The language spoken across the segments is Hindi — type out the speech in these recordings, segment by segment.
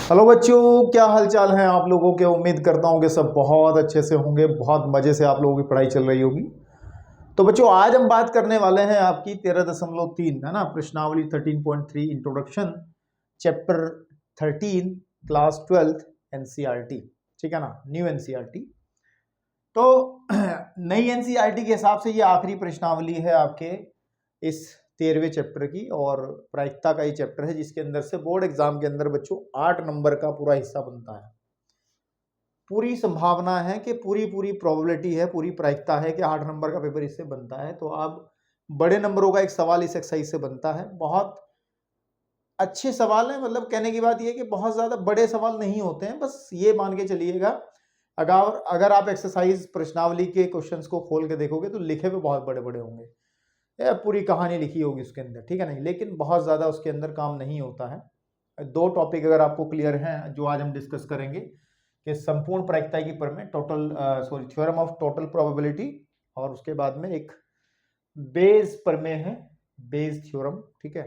हेलो बच्चों, क्या हालचाल है आप लोगों के। उम्मीद करता हूँ कि सब बहुत अच्छे से होंगे, बहुत मज़े से आप लोगों की पढ़ाई चल रही होगी। तो बच्चों आज हम बात करने वाले हैं आपकी 13.3 है ना, प्रश्नावली 13.3 इंट्रोडक्शन चैप्टर 13 क्लास 12 एनसीईआरटी। ठीक है ना, न्यू एनसीईआरटी। तो नई एनसीईआरटी के हिसाब से ये आखिरी प्रश्नावली है आपके इस 13वें चैप्टर की, और प्रायिकता का ही चैप्टर है जिसके अंदर से बोर्ड एग्जाम के अंदर बच्चों 8 नंबर का पूरा हिस्सा बनता है। पूरी संभावना है कि पूरी प्रोबेबिलिटी है, पूरी प्रायिकता है कि 8 नंबर का पेपर इससे बनता है। तो अब बड़े नंबरों का एक सवाल इस एक्सरसाइज से बनता है। बहुत अच्छे सवाल है, मतलब कहने की बात यह है कि बहुत ज्यादा बड़े सवाल नहीं होते हैं। बस ये मान के चलिएगा, अगर आप एक्सरसाइज प्रश्नावली के क्वेश्चंस को खोल के देखोगे तो लिखे हुए बहुत बड़े बड़े होंगे, या पूरी कहानी लिखी होगी उसके अंदर, ठीक है नहीं, लेकिन बहुत ज़्यादा उसके अंदर काम नहीं होता है। दो टॉपिक अगर आपको क्लियर हैं जो आज हम डिस्कस करेंगे, कि संपूर्ण प्रायिकता की प्रमेय, थ्योरम ऑफ टोटल प्रोबेबिलिटी, और उसके बाद में एक बेज प्रमेय है, बेज थ्योरम। ठीक है,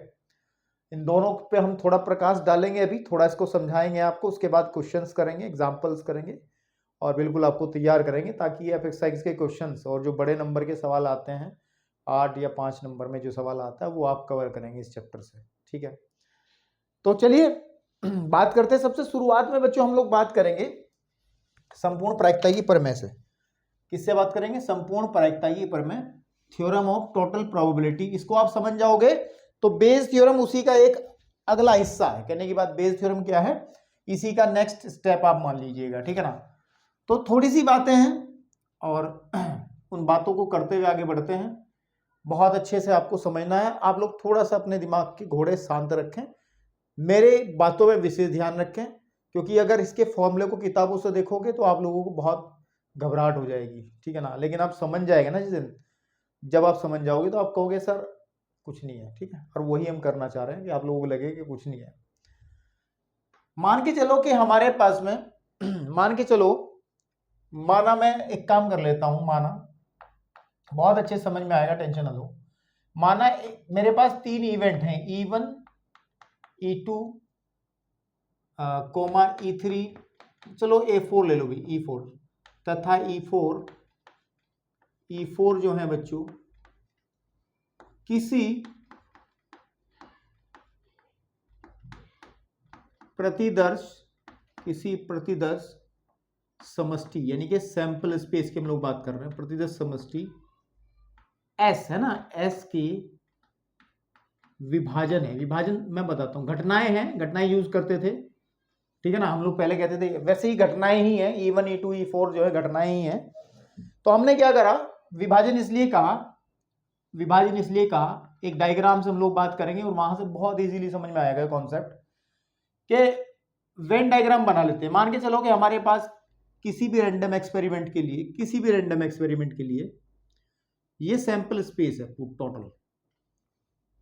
इन दोनों पे हम थोड़ा प्रकाश डालेंगे, अभी थोड़ा इसको समझाएंगे आपको, उसके बाद क्वेश्चंस करेंगे, एग्जाम्पल्स करेंगे, और बिल्कुल आपको तैयार करेंगे ताकि ये एक्सरसाइज के क्वेश्चंस और जो बड़े नंबर के सवाल आते हैं 8 या 5 नंबर में जो सवाल आता है वो आप कवर करेंगे इस चैप्टर से। ठीक है, तो चलिए बात करते हैं। सबसे शुरुआत में बच्चों हम लोग बात करेंगे संपूर्ण प्रायिकता की प्रमेय से। किससे बात करेंगे? संपूर्ण प्रायिकता की प्रमेय, थ्योरम ऑफ टोटल प्रोबेबिलिटी। इसको आप समझ जाओगे तो बेस थ्योरम उसी का एक अगला हिस्सा है। कहने की बात, बेस थ्योरम क्या है, इसी का नेक्स्ट स्टेप आप मान लीजिएगा। ठीक है ना, तो थोड़ी सी बातें हैं और उन बातों को करते हुए आगे बढ़ते हैं। बहुत अच्छे से आपको समझना है। आप लोग थोड़ा सा अपने दिमाग के घोड़े शांत रखें, मेरे बातों में विशेष ध्यान रखें, क्योंकि अगर इसके फॉर्मूले को किताबों से देखोगे तो आप लोगों को बहुत घबराहट हो जाएगी। ठीक है ना, लेकिन आप समझ जाएंगे ना जिस दिन, जब आप समझ जाओगे तो आप कहोगे सर कुछ नहीं है। ठीक है, और वही हम करना चाह रहे हैं कि आप लोगों को लगे कि कुछ नहीं है। मान के चलो कि हमारे पास में मान के चलो, माना मैं एक काम कर लेता हूं, माना बहुत अच्छे समझ में आएगा, टेंशन ना लो। माना मेरे पास 3 इवेंट हैं, E1, E2 कोमा E3, चलो A4 ले लो भी, E4 तथा E4 जो है बच्चों किसी प्रतिदर्श समष्टि, यानी कि सैंपल स्पेस की हम लोग बात कर रहे हैं, प्रतिदर्श समष्टि S है ना, S की विभाजन है। विभाजन मैं बताता हूं, घटनाएं हैं, घटनाएं यूज करते थे। ठीक है ना, हम लोग पहले कहते थे, वैसे ही घटनाएं ही है, E1 E2 E4 जो है घटनाएं ही है। तो हमने क्या करा, विभाजन इसलिए कहा, एक डायग्राम से हम लोग बात करेंगे और वहां से बहुत इजीली समझ में आएगा कॉन्सेप्ट, कि वेन डायग्राम बना लेते हैं। मान के चलो कि हमारे पास किसी भी रैंडम एक्सपेरिमेंट के लिए ये सैंपल स्पेस है टोटल।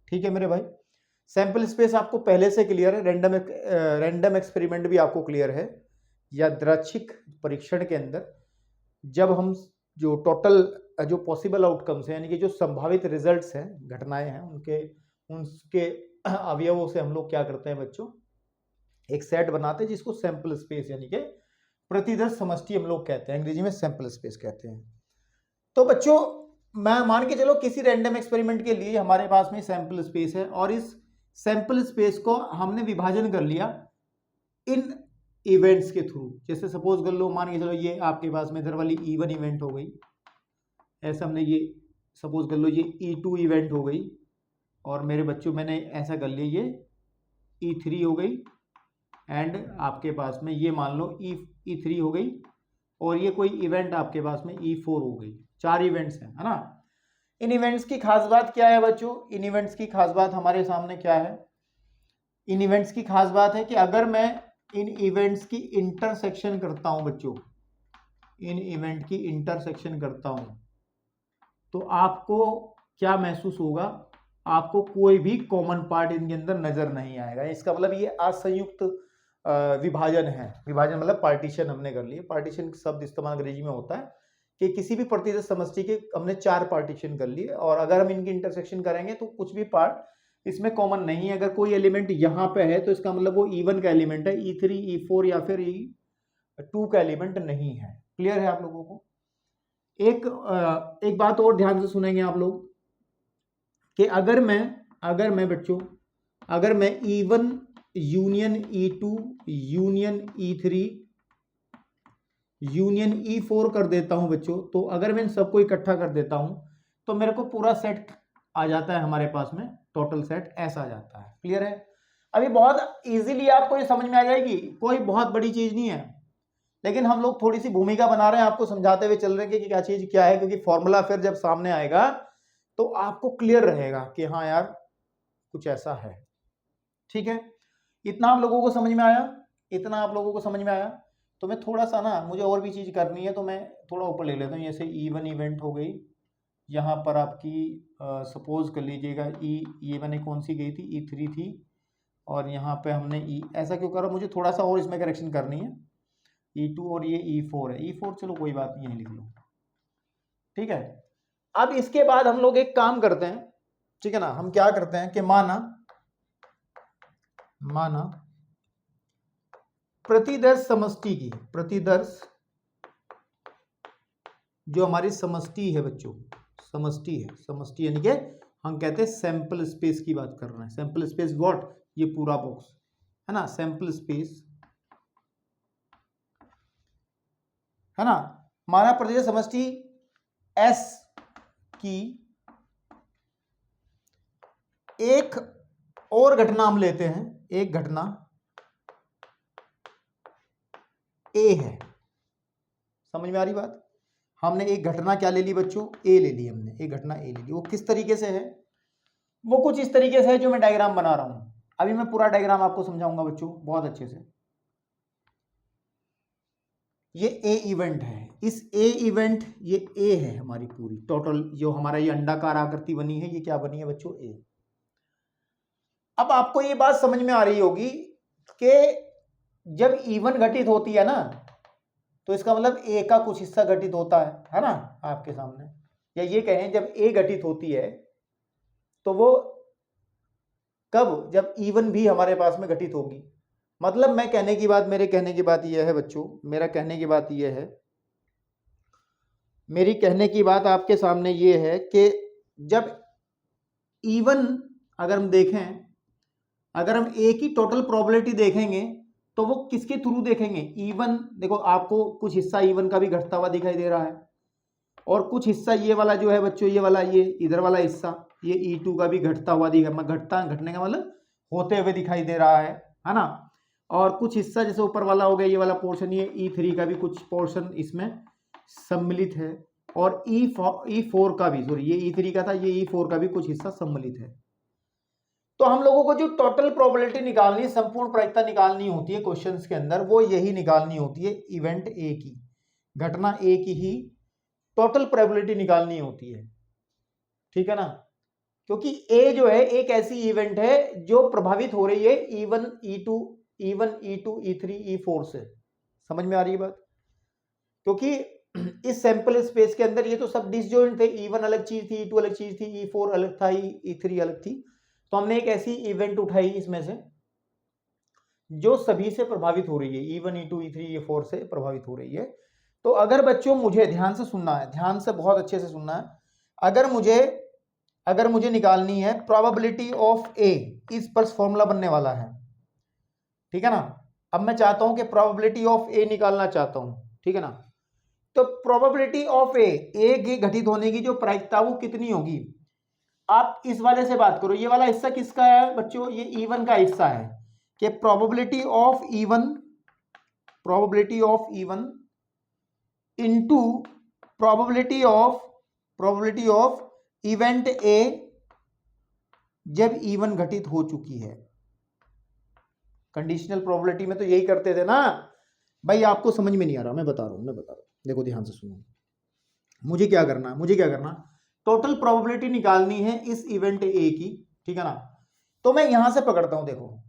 ठीक है मेरे भाई, सैंपल स्पेस आपको पहले से क्लियर है, रैंडम एक्सपेरिमेंट भी आपको क्लियर है। यादृच्छिक परीक्षण के अंदर जब हम जो टोटल जो पॉसिबल आउटकम्स हैं, यानी कि जो संभावित रिजल्ट्स हैं, घटनाएं हैं, उनके अवयवों से हम लोग क्या करते हैं बच्चों, एक सेट बनाते हैं जिसको सैंपल स्पेस यानी कि प्रतिदर्श समष्टि हम लोग कहते हैं, अंग्रेजी में सैंपल स्पेस कहते हैं। तो बच्चों मैं मान के चलो किसी रैंडम एक्सपेरिमेंट के लिए हमारे पास में सैंपल स्पेस है, और इस सैंपल स्पेस को हमने विभाजन कर लिया इन इवेंट्स के थ्रू। जैसे सपोज कर लो, मान के चलो ये आपके पास में इधर वाली E1 इवेंट हो गई, ऐसा हमने ये सपोज कर लो ये E2 इवेंट हो गई, और मेरे बच्चों मैंने ऐसा कर लिया ये E3 हो गई, एंड आपके पास में ये मान लो E3 हो गई, और ये कोई इवेंट आपके पास में E4 हो गई। 4 इवेंट्स हैं, है ना। इन इवेंट्स की खास बात क्या है बच्चों? इन इवेंट्स की खास बात हमारे सामने क्या है? इन इवेंट्स की खास बात है कि अगर मैं इन इवेंट्स की इंटरसेक्शन करता हूं बच्चों, इन इवेंट की इंटरसेक्शन करता हूं, तो आपको क्या महसूस होगा? आपको कोई भी कॉमन पार्ट इनके अंदर नजर नहीं आएगा। इसका मतलब ये असंयुक्त विभाजन है। विभाजन मतलब पार्टीशन हमने कर लिए। पार्टीशन शब्द इस्तेमाल अंग्रेजी में होता है कि किसी भी प्रतिदर्श समष्टि के हमने 4 पार्टीशन कर लिए, और अगर हम इनकी इंटरसेक्शन करेंगे तो कुछ भी पार्ट इसमें कॉमन नहीं है। अगर कोई एलिमेंट यहाँ पे है तो इसका मतलब वो E1 का एलिमेंट है, E3 E4 या फिर E2 का एलिमेंट नहीं है। क्लियर है आप लोगों को? एक बात और ध्यान से सुनेंगे आप लोग कि अगर मैं बच्चों अगर मैं E1 union E2 union E3 union E4 कर देता हूं बच्चों, तो अगर मैं इन सबको इकट्ठा कर देता हूं तो मेरे को पूरा सेट आ जाता है हमारे पास में, टोटल सेट ऐसा आ जाता है। क्लियर है? अभी बहुत इजीली आपको ये समझ में आ जाएगी, कोई बहुत बड़ी चीज नहीं है, लेकिन हम लोग थोड़ी सी भूमिका बना रहे हैं, आपको समझाते हुए चल रहे हैं कि क्या चीज क्या है, क्योंकि फॉर्मूला फिर जब सामने आएगा तो आपको क्लियर रहेगा कि हाँ यार कुछ ऐसा है। ठीक है, इतना आप लोगों को समझ में आया? इतना आप लोगों को समझ में आया? तो मैं थोड़ा सा ना, मुझे और भी चीज करनी है तो मैं थोड़ा ऊपर ले लेता हूँ। जैसे E1 इवेंट हो गई, यहाँ पर आपकी सपोज कर लीजिएगा ये मैंने कौन सी गई थी, E3 थी, और यहाँ पे हमने ऐसा क्यों करा, मुझे थोड़ा सा और इसमें करेक्शन करनी है। E2 और ये E4 है, E4 चलो कोई बात नहीं, यही लिख लो। ठीक है, अब इसके बाद हम लोग एक काम करते हैं, ठीक है ना, हम क्या करते हैं कि माना प्रतिदर्श समष्टि की, प्रतिदर्श जो हमारी समष्टि है बच्चों, समष्टि यानी कि हम कहते हैं सैंपल स्पेस की बात कर रहे हैं। सैंपल स्पेस व्हाट, ये पूरा बॉक्स है ना, सैंपल स्पेस है ना। माना प्रतिदर्श समष्टि S की एक और घटना हम लेते हैं, एक घटना A है। समझ में आ रही बात? हमने एक घटना क्या ले ली बच्चों, A ले ली, हमने एक घटना A ले ली। वो किस तरीके से है, वो कुछ इस तरीके से है जो मैं डायग्राम बना रहा हूं। अभी मैं पूरा डायग्राम आपको समझाऊंगा बच्चों बहुत अच्छे से। ये A इवेंट है, इस A इवेंट, ये A है हमारी पूरी टोटल, जो हमारा ये अंडाकार आकृति बनी है, ये क्या बनी है बच्चों, A। अब आपको ये बात समझ में आ रही होगी कि जब E1 घटित होती है ना, तो इसका मतलब A का कुछ हिस्सा घटित होता है ना आपके सामने, या ये कहें जब A घटित होती है तो वो कब, जब E1 भी हमारे पास में घटित होगी। मतलब मैं कहने की बात, मेरे कहने की बात यह है बच्चों, मेरा कहने की बात यह है, मेरी कहने की बात आपके सामने ये है कि जब E1 अगर हम देखें, अगर हम A की टोटल प्रोबेबिलिटी देखेंगे तो वो किसके थ्रू देखेंगे, E1। देखो आपको कुछ हिस्सा E1 का भी घटता हुआ दिखाई दे रहा है, और कुछ हिस्सा ये वाला जो है बच्चों, ये वाला, ये इधर वाला हिस्सा, ये E2 का भी घटता हुआ घटने का मतलब होते हुए दिखाई दे रहा है ना। और कुछ हिस्सा जैसे ऊपर वाला हो गया, ये वाला पोर्शन, ये E3 का भी कुछ पोर्शन इसमें सम्मिलित है, और E4 का भी, सॉरी ये E3 का था, ये E4 का भी कुछ हिस्सा सम्मिलित है। तो हम लोगों को जो टोटल प्रोबेबिलिटी निकालनी है, संपूर्ण प्रायिकता निकालनी होती है क्वेश्चंस के अंदर, वो यही निकालनी होती है, इवेंट A की, घटना A की ही टोटल प्रोबेबिलिटी निकालनी होती है। ठीक है ना, क्योंकि A जो है एक ऐसी इवेंट है जो प्रभावित हो रही है E1 E2 E3 E4 से। समझ में आ रही है बात? क्योंकि इस सैंपल स्पेस के अंदर ये तो सब डिसजॉइंट थे, E1 अलग चीज थी, E2 अलग चीज थी, E4 अलग था, E3 अलग थी। तो हमने एक ऐसी इवेंट उठाई इसमें से जो सभी से प्रभावित हो रही है, E1 E2 E3 E4 से प्रभावित हो रही है। तो अगर बच्चों मुझे ध्यान से सुनना है, ध्यान से बहुत अच्छे से सुनना है, अगर मुझे निकालनी है प्रोबेबिलिटी ऑफ A, इस पर फॉर्मूला बनने वाला है। ठीक है ना, अब मैं चाहता हूं कि प्रोबेबिलिटी ऑफ A निकालना चाहता हूं। ठीक है ना, तो प्रोबेबिलिटी ऑफ A के घटित होने की जो प्रायिकता वो कितनी होगी, आप इस वाले से बात करो। ये वाला हिस्सा किसका है बच्चों, ये E1 का हिस्सा है, कि probability of E1 into probability of event A जब E1 घटित हो चुकी है। कंडीशनल प्रोबेबिलिटी में तो यही करते थे ना भाई, आपको समझ में नहीं आ रहा, मैं बता रहा हूं, देखो ध्यान से सुनो। मुझे क्या करना, टोटल प्रोबेबिलिटी निकालनी है इस इवेंट A की। ठीक है ना, तो मैं यहां से पकड़ता हूं। देखो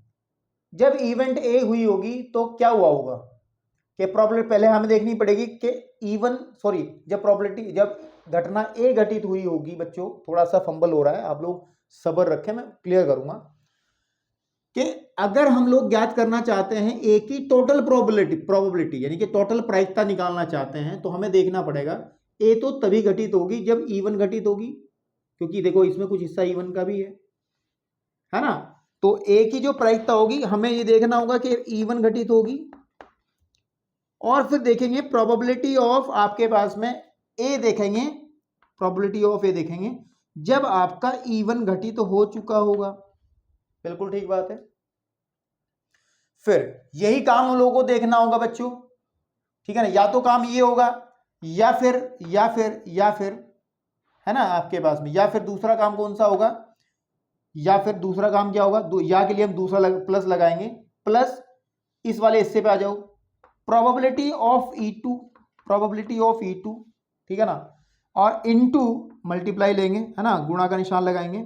जब इवेंट A हुई होगी तो क्या हुआ होगा कि प्रोबेबिलिटी पहले हमें देखनी पड़ेगी कि जब घटना A घटित हुई होगी बच्चों, थोड़ा सा फंबल हो रहा है, आप लोग सब्र रखें, मैं क्लियर करूंगा कि अगर हम लोग ज्ञात करना चाहते हैं ए की टोटल प्रोबेबिलिटी यानी कि टोटल प्रायिकता निकालना चाहते हैं, तो हमें देखना पड़ेगा ए तो तभी घटित होगी जब E1 घटित होगी, क्योंकि देखो इसमें कुछ हिस्सा E1 का भी है ना। तो ए की जो प्रायिकता होगी हमें ये देखना होगा कि E1 घटित होगी, और फिर देखेंगे प्रोबेबिलिटी ऑफ आपके पास में ए देखेंगे, प्रोबेबिलिटी ऑफ ए देखेंगे जब आपका E1 घटित तो हो चुका होगा। बिल्कुल ठीक बात है। फिर यही काम हम लोगों को देखना होगा बच्चों, ठीक है ना। या तो काम ये होगा या फिर है ना आपके पास में, या फिर दूसरा काम कौन सा होगा, या फिर दूसरा काम क्या होगा, या के लिए हम दूसरा प्लस लगाएंगे, प्लस इस वाले हिस्से पे आ जाओ, प्रोबेबिलिटी ऑफ E2, ठीक है ना, और इनटू मल्टीप्लाई लेंगे, है ना, गुणा का निशान लगाएंगे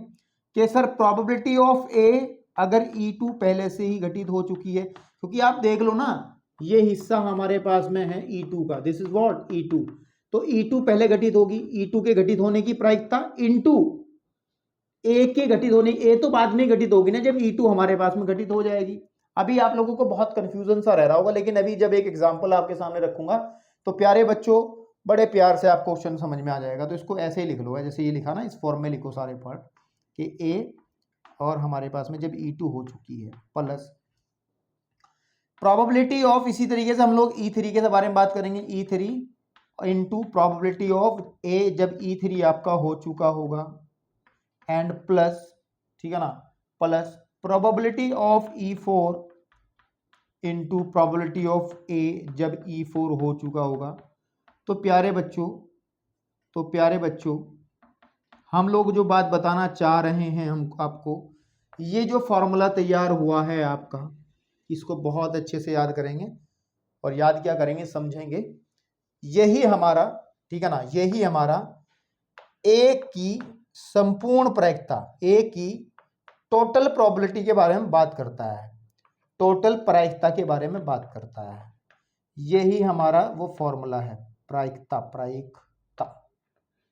कि सर प्रोबेबिलिटी ऑफ ए अगर E2 पहले से ही घटित हो चुकी है, क्योंकि आप देख लो ना ये हिस्सा हमारे पास में है E2 का, दिस इज व्हाट E2, तो E2 पहले घटित होगी, E2 के घटित होने की प्रायिकता इनटू ए के घटित होने, ए तो बाद में घटित होगी ना जब E2 हमारे पास में घटित हो जाएगी। अभी आप लोगों को बहुत कंफ्यूजन सा रह रहा होगा, लेकिन अभी जब एक एग्जांपल आपके सामने रखूंगा तो प्यारे बच्चों बड़े प्यार से आप क्वेश्चन समझ में आ जाएगा। तो इसको ऐसे ही लिख लो, जैसे ये लिखा ना, इस फॉर्म में लिखो सारे पार्ट कि ए और हमारे पास में जब E2 हो चुकी है प्लस प्रोबेबिलिटी ऑफ, इसी तरीके से हम लोग E3 के बारे में बात करेंगे, E3 into probability of A जब E3 आपका हो चुका होगा एंड प्लस, ठीक है ना, plus probability of E4 into probability of A जब E4 हो चुका होगा। तो प्यारे बच्चों हम लोग जो बात बताना चाह रहे हैं हम आपको, ये जो फॉर्मूला तैयार हुआ है आपका, इसको बहुत अच्छे से याद करेंगे, और याद क्या करेंगे समझेंगे, यही हमारा, ठीक है ना, यही हमारा ए की संपूर्ण प्रायिकता, ए की टोटल प्रोबेबिलिटी के बारे में बात करता है, टोटल प्रायिकता के बारे में बात करता है। यही हमारा वो फॉर्मूला है, प्रायिकता,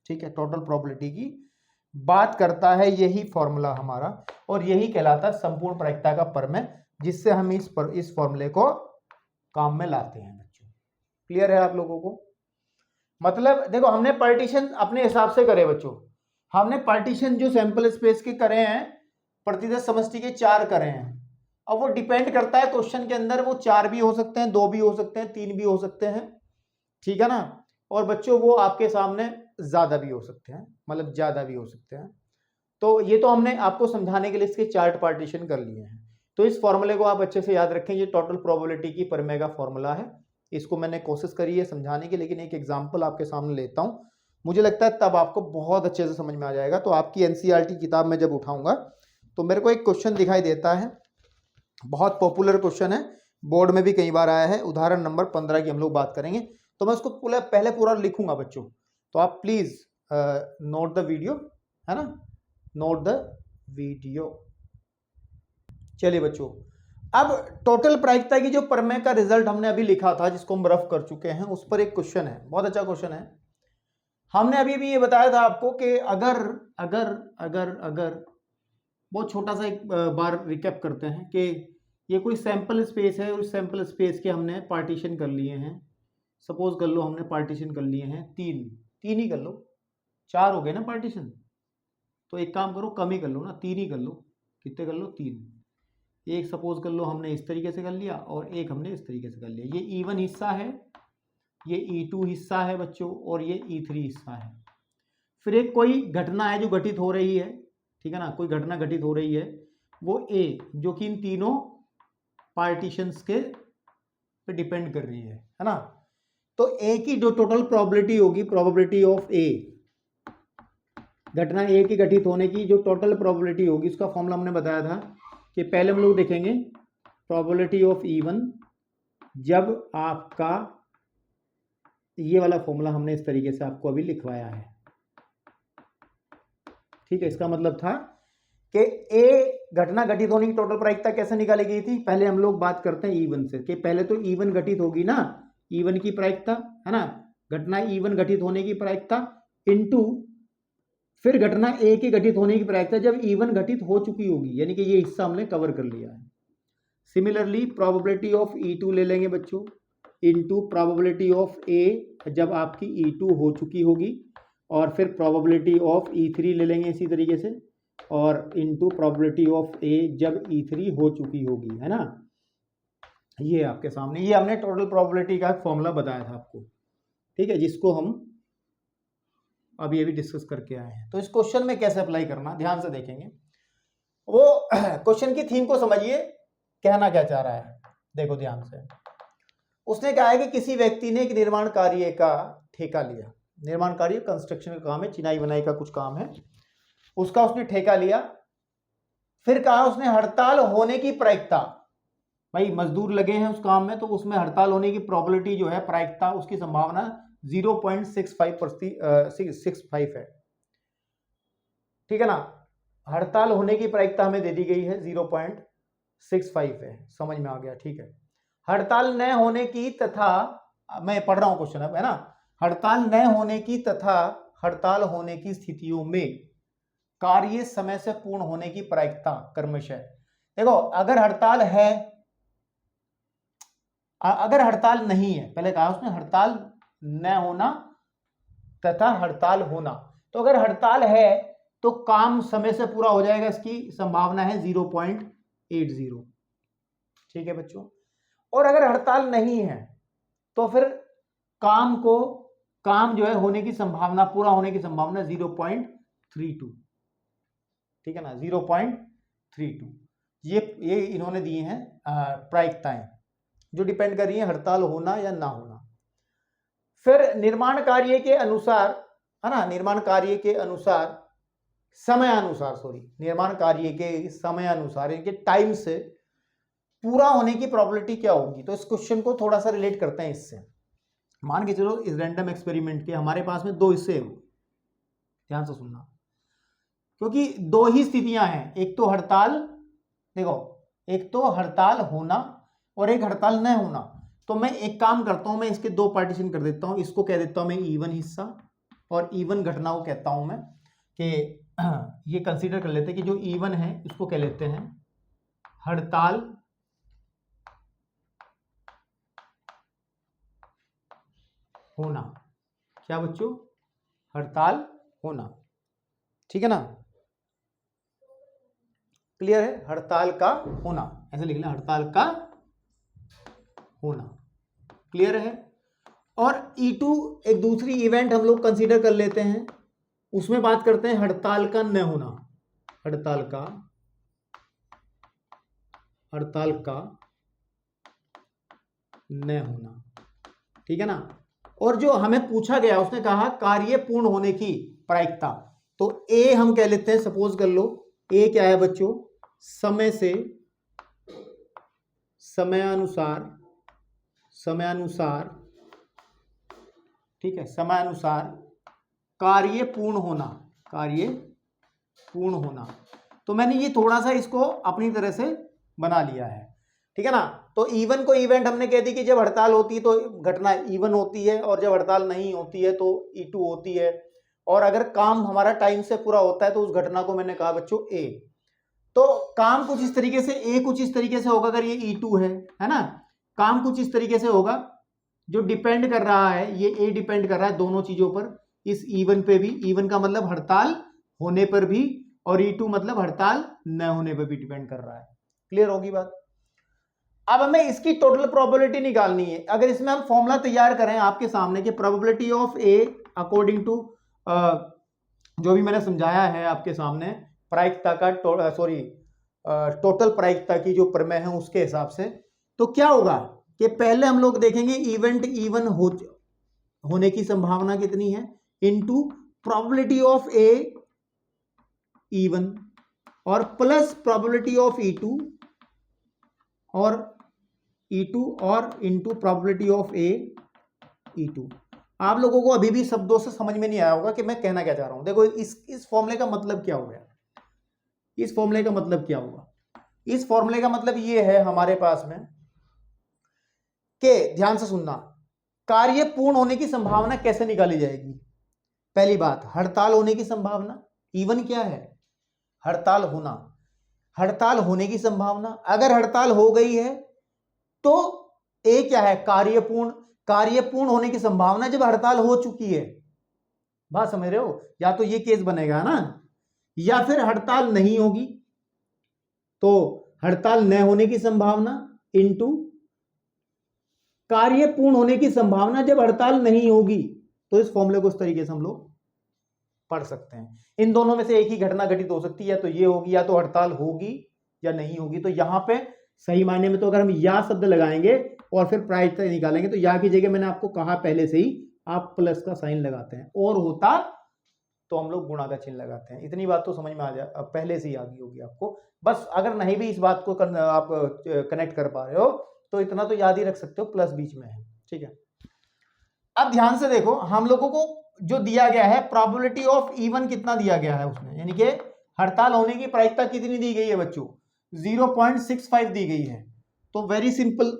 ठीक है, टोटल प्रोबेबिलिटी की बात करता है यही फॉर्मूला हमारा, और यही कहलाता है संपूर्ण प्रायिकता का प्रमेय, जिससे हम इस फॉर्मूले को काम में लाते हैं बच्चों। क्लियर है आप लोगों को? मतलब देखो हमने पार्टीशन अपने हिसाब से करे बच्चों, हमने पार्टीशन जो सैंपल स्पेस के करे हैं, प्रतिदर्श समष्टि के 4 करे हैं। अब वो डिपेंड करता है क्वेश्चन के अंदर, वो 4 भी हो सकते हैं, 2 भी हो सकते हैं, 3 भी हो सकते हैं, ठीक है ना। और बच्चों वो आपके सामने ज्यादा भी हो सकते हैं, मतलब ज्यादा भी हो सकते हैं। तो ये तो हमने आपको समझाने के लिए इसके चार्ट पार्टीशन कर लिए हैं। तो इस फॉर्मूले को आप अच्छे से याद रखें, ये टोटल प्रोबेबिलिटी की प्रमेय का फॉर्मूला है। इसको मैंने कोशिश करी है समझाने की, लेकिन एक एग्जांपल आपके सामने लेता हूं, मुझे लगता है तब आपको बहुत अच्छे से समझ में आ जाएगा। तो आपकी एनसीईआरटी किताब में जब उठाऊंगा तो मेरे को एक क्वेश्चन दिखाई देता है, बहुत पॉपुलर क्वेश्चन है, बोर्ड में भी कई बार आया है, उदाहरण नंबर 15 की हम लोग बात करेंगे। तो मैं उसको पहले पूरा लिखूंगा बच्चों, तो आप प्लीज नोट द वीडियो, है ना, नोट द वीडियो। चलिए बच्चों, अब टोटल प्रायिकता की जो प्रमेय का रिजल्ट हमने अभी लिखा था, जिसको हम रफ कर चुके हैं, उस पर एक क्वेश्चन है, बहुत अच्छा क्वेश्चन है। हमने अभी भी ये बताया था आपको कि अगर अगर अगर अगर बहुत छोटा सा एक बार रिकैप करते हैं कि ये कोई सैंपल स्पेस है, उस सैंपल स्पेस के हमने पार्टीशन कर लिए हैं। सपोज कर लो हमने पार्टीशन कर लिए हैं 3 ही कर लो, 4 हो गए ना पार्टीशन, तो एक काम करो कम ही कर लो ना, 3 ही कर लो। कितने कर लो? 3। एक सपोज कर लो हमने इस तरीके से कर लिया, और एक हमने इस तरीके से कर लिया। ये E1 हिस्सा है, ये E2 हिस्सा है बच्चों, और ये E3 हिस्सा है। फिर एक कोई घटना है जो घटित हो रही है, ठीक है ना, कोई घटना घटित हो रही है, वो A जो कि इन तीनों पार्टीशंस के पे डिपेंड कर रही है ना। तो A की जो टोटल प्रोबेबिलिटी होगी, प्रोबेबिलिटी ऑफ A, घटना A की घटित होने की जो टोटल प्रोबेबिलिटी होगी, उसका फॉर्मूला हमने बताया था कि पहले हम लोग देखेंगे प्रोबेबिलिटी ऑफ E1 जब आपका, ये वाला फॉर्मूला हमने इस तरीके से आपको अभी लिखवाया है, ठीक है। इसका मतलब था कि A घटना घटित होने की टोटल प्रायिकता कैसे निकाली गई थी। पहले हम लोग बात करते हैं E1 से, कि पहले तो E1 घटित होगी ना, E1 की प्रायिकता, है ना, घटना E1 घटित होने की प्रायिकता इनटू फिर घटना ए के घटित होने की प्रायिकता जब E1 घटित हो चुकी होगी, यानी कि ये हिस्सा हमने कवर कर लिया है। सिमिलरली प्रोबेबिलिटी ऑफ E2 ले लेंगे बच्चों, इनटू प्रोबेबिलिटी ऑफ ए जब आपकी E2 हो चुकी होगी, और फिर प्रोबेबिलिटी ऑफ E3 ले लेंगे इसी तरीके से, और इनटू प्रोबेबिलिटी ऑफ ए जब E3 हो चुकी होगी, है ना। ये आपके सामने, ये हमने टोटल प्रोबेबिलिटी का फॉर्मूला बताया था आपको, ठीक है, जिसको हम अभी अभी डिस्कस करके आए हैं। तो इस क्वेश्चन में कैसे अप्लाई करना, ध्यान से देखेंगे। वो क्वेश्चन की थीम को समझिए, कहना क्या चाह रहा है, देखो ध्यान से। उसने कहा है कि किसी व्यक्ति ने एक निर्माण कार्य का ठेका लिया, निर्माण कार्य कंस्ट्रक्शन का काम है, चिनाई बनाई का कुछ काम है, उसका उसने ठेका लिया। फिर कहा उसने हड़ताल होने की प्रायिकता, भाई मजदूर लगे हैं उस काम में, तो उसमें हड़ताल होने की प्रोबेबिलिटी जो है, प्रायिकता, उसकी संभावना 0.65 है, ठीक है ना। हड़ताल होने की प्रायिकता हमें दे दी गई है 0.65 है, समझ में आ गया, ठीक है। हड़ताल न होने की तथा, मैं पढ़ रहा हूं क्वेश्चन अब, है ना। हड़ताल न होने की तथा हड़ताल होने की स्थितियों में कार्य समय से पूर्ण होने की प्रायिकता क्रमशः, देखो अगर हड़ताल है, अगर हड़ताल नहीं है, पहले कहा उसने हड़ताल न होना तथा हड़ताल होना, तो अगर हड़ताल है तो काम समय से पूरा हो जाएगा, इसकी संभावना है 0.80, ठीक है बच्चों। और अगर हड़ताल नहीं है तो फिर काम जो है होने की संभावना, पूरा होने की संभावना 0.32, ठीक है ना, 0.32। ये इन्होंने दिए हैं प्रायिकताएं जो डिपेंड कर रही है हड़ताल होना या ना होना। फिर निर्माण कार्य के अनुसार, है ना, निर्माण कार्य के अनुसार, समयानुसार, निर्माण कार्य के समयानुसार, इनके टाइम से पूरा होने की प्रोबेबिलिटी क्या होगी। तो इस क्वेश्चन को थोड़ा सा रिलेट करते हैं इससे। मान के चलो इस रैंडम एक्सपेरिमेंट के हमारे पास में 2 हिस्से हैं, ध्यान से सुनना, क्योंकि 2 ही स्थितियां हैं, एक तो हड़ताल, देखो एक तो हड़ताल होना और एक हड़ताल न होना। तो मैं एक काम करता हूं, मैं इसके 2 पार्टीशन कर देता हूं, इसको कह देता हूं मैं E1 हिस्सा, और E1 घटना को कहता हूं मैं कि ये कंसीडर कर लेते हैं कि जो E1 है इसको कह लेते हैं हड़ताल होना। क्या बच्चों, हड़ताल होना, ठीक है ना, क्लियर है, हड़ताल का होना, ऐसे लिख लें, हड़ताल का होना, क्लियर है। और E2 एक दूसरी इवेंट हम लोग कंसीडर कर लेते हैं, उसमें बात करते हैं हड़ताल का न होना, हड़ताल का न होना, ठीक है ना। और जो हमें पूछा गया, उसने कहा कार्य पूर्ण होने की प्रायिकता, तो ए हम कह लेते हैं, सपोज कर लो ए क्या है बच्चों, समय से समयानुसार, ठीक है, समयानुसार कार्य पूर्ण होना। तो मैंने ये थोड़ा सा इसको अपनी तरह से बना लिया है, ठीक है ना। तो E1 को इवेंट हमने कह दी कि जब हड़ताल होती है तो घटना E1 होती है, और जब हड़ताल नहीं होती है तो E2 होती है, और अगर काम हमारा टाइम से पूरा होता है तो उस घटना को मैंने कहा बच्चों A। तो काम कुछ इस तरीके से, A कुछ इस तरीके से होगा, अगर ये E2 है ना, काम कुछ इस तरीके से होगा, जो डिपेंड कर रहा है, ये A डिपेंड कर रहा है दोनों चीजों पर, इस E1 पे भी, E1 का मतलब हड़ताल होने पर भी, और E2 मतलब हड़ताल न होने पर भी डिपेंड कर रहा है। क्लियर होगी बात। अब हमें इसकी टोटल प्रोबेबिलिटी निकालनी है। अगर इसमें हम फॉर्मूला तैयार करें आपके सामने कि probability of A according to जो भी मैंने समझाया है आपके सामने, प्रायिकता का टोटल प्रायिकता की जो प्रमेय है उसके हिसाब से, तो क्या होगा कि पहले हम लोग देखेंगे इवेंट E1 होने की संभावना कितनी है, into probability of A E1, और प्लस प्रोबेबिलिटी ऑफ E2 और into probability of A E2। आप लोगों को अभी भी शब्दों से समझ में नहीं आया होगा कि मैं कहना क्या चाह रहा हूं। देखो इस फॉर्मूले का मतलब क्या हो गया, इस फॉर्मूले का मतलब क्या होगा, इस फॉर्मूले का मतलब ये है हमारे पास में कि, ध्यान से सुनना, कार्य पूर्ण होने की संभावना कैसे निकाली जाएगी। पहली बात, हड़ताल होने की संभावना, इवन क्या है? हड़ताल होना, हड़ताल होने की संभावना। अगर हड़ताल हो गई है तो ए क्या है? कार्यपूर्ण। कार्यपूर्ण होने की संभावना जब हड़ताल हो चुकी है, बात समझ रहे हो? या तो ये केस बनेगा ना, या फिर हड़ताल नहीं होगी, तो हड़ताल न होने की संभावना इनटू कार्य पूर्ण होने की संभावना जब हड़ताल नहीं होगी। तो इस फॉर्मूले को इस तरीके से हम लोग पढ़ सकते हैं। इन दोनों में से एक ही घटना घटित हो सकती है, या तो ये होगी या तो हड़ताल होगी या नहीं होगी। तो यहां पे सही मायने में तो अगर हम या शब्द लगाएंगे और फिर प्रायिकता निकालेंगे, तो या की जगह मैंने आपको कहा पहले से ही आप प्लस का साइन लगाते हैं, और होता तो हम लोग गुणा का चिन्ह लगाते हैं। इतनी बात तो समझ में आ जा, पहले से ही आ गई होगी आपको। बस अगर नहीं भी इस बात को आप कनेक्ट कर पा रहे हो तो इतना तो याद ही रख सकते हो, प्लस बीच में है, ठीक है। अब ध्यान से देखो, हम लोगों को जो दिया गया है प्रोबेबिलिटी ऑफ इवन कितना दिया गया है उसमें, यानी कि हड़ताल होने की प्रायिकता कितनी दी गई है बच्चों? 0.65 दी गई है। तो वेरी सिंपल,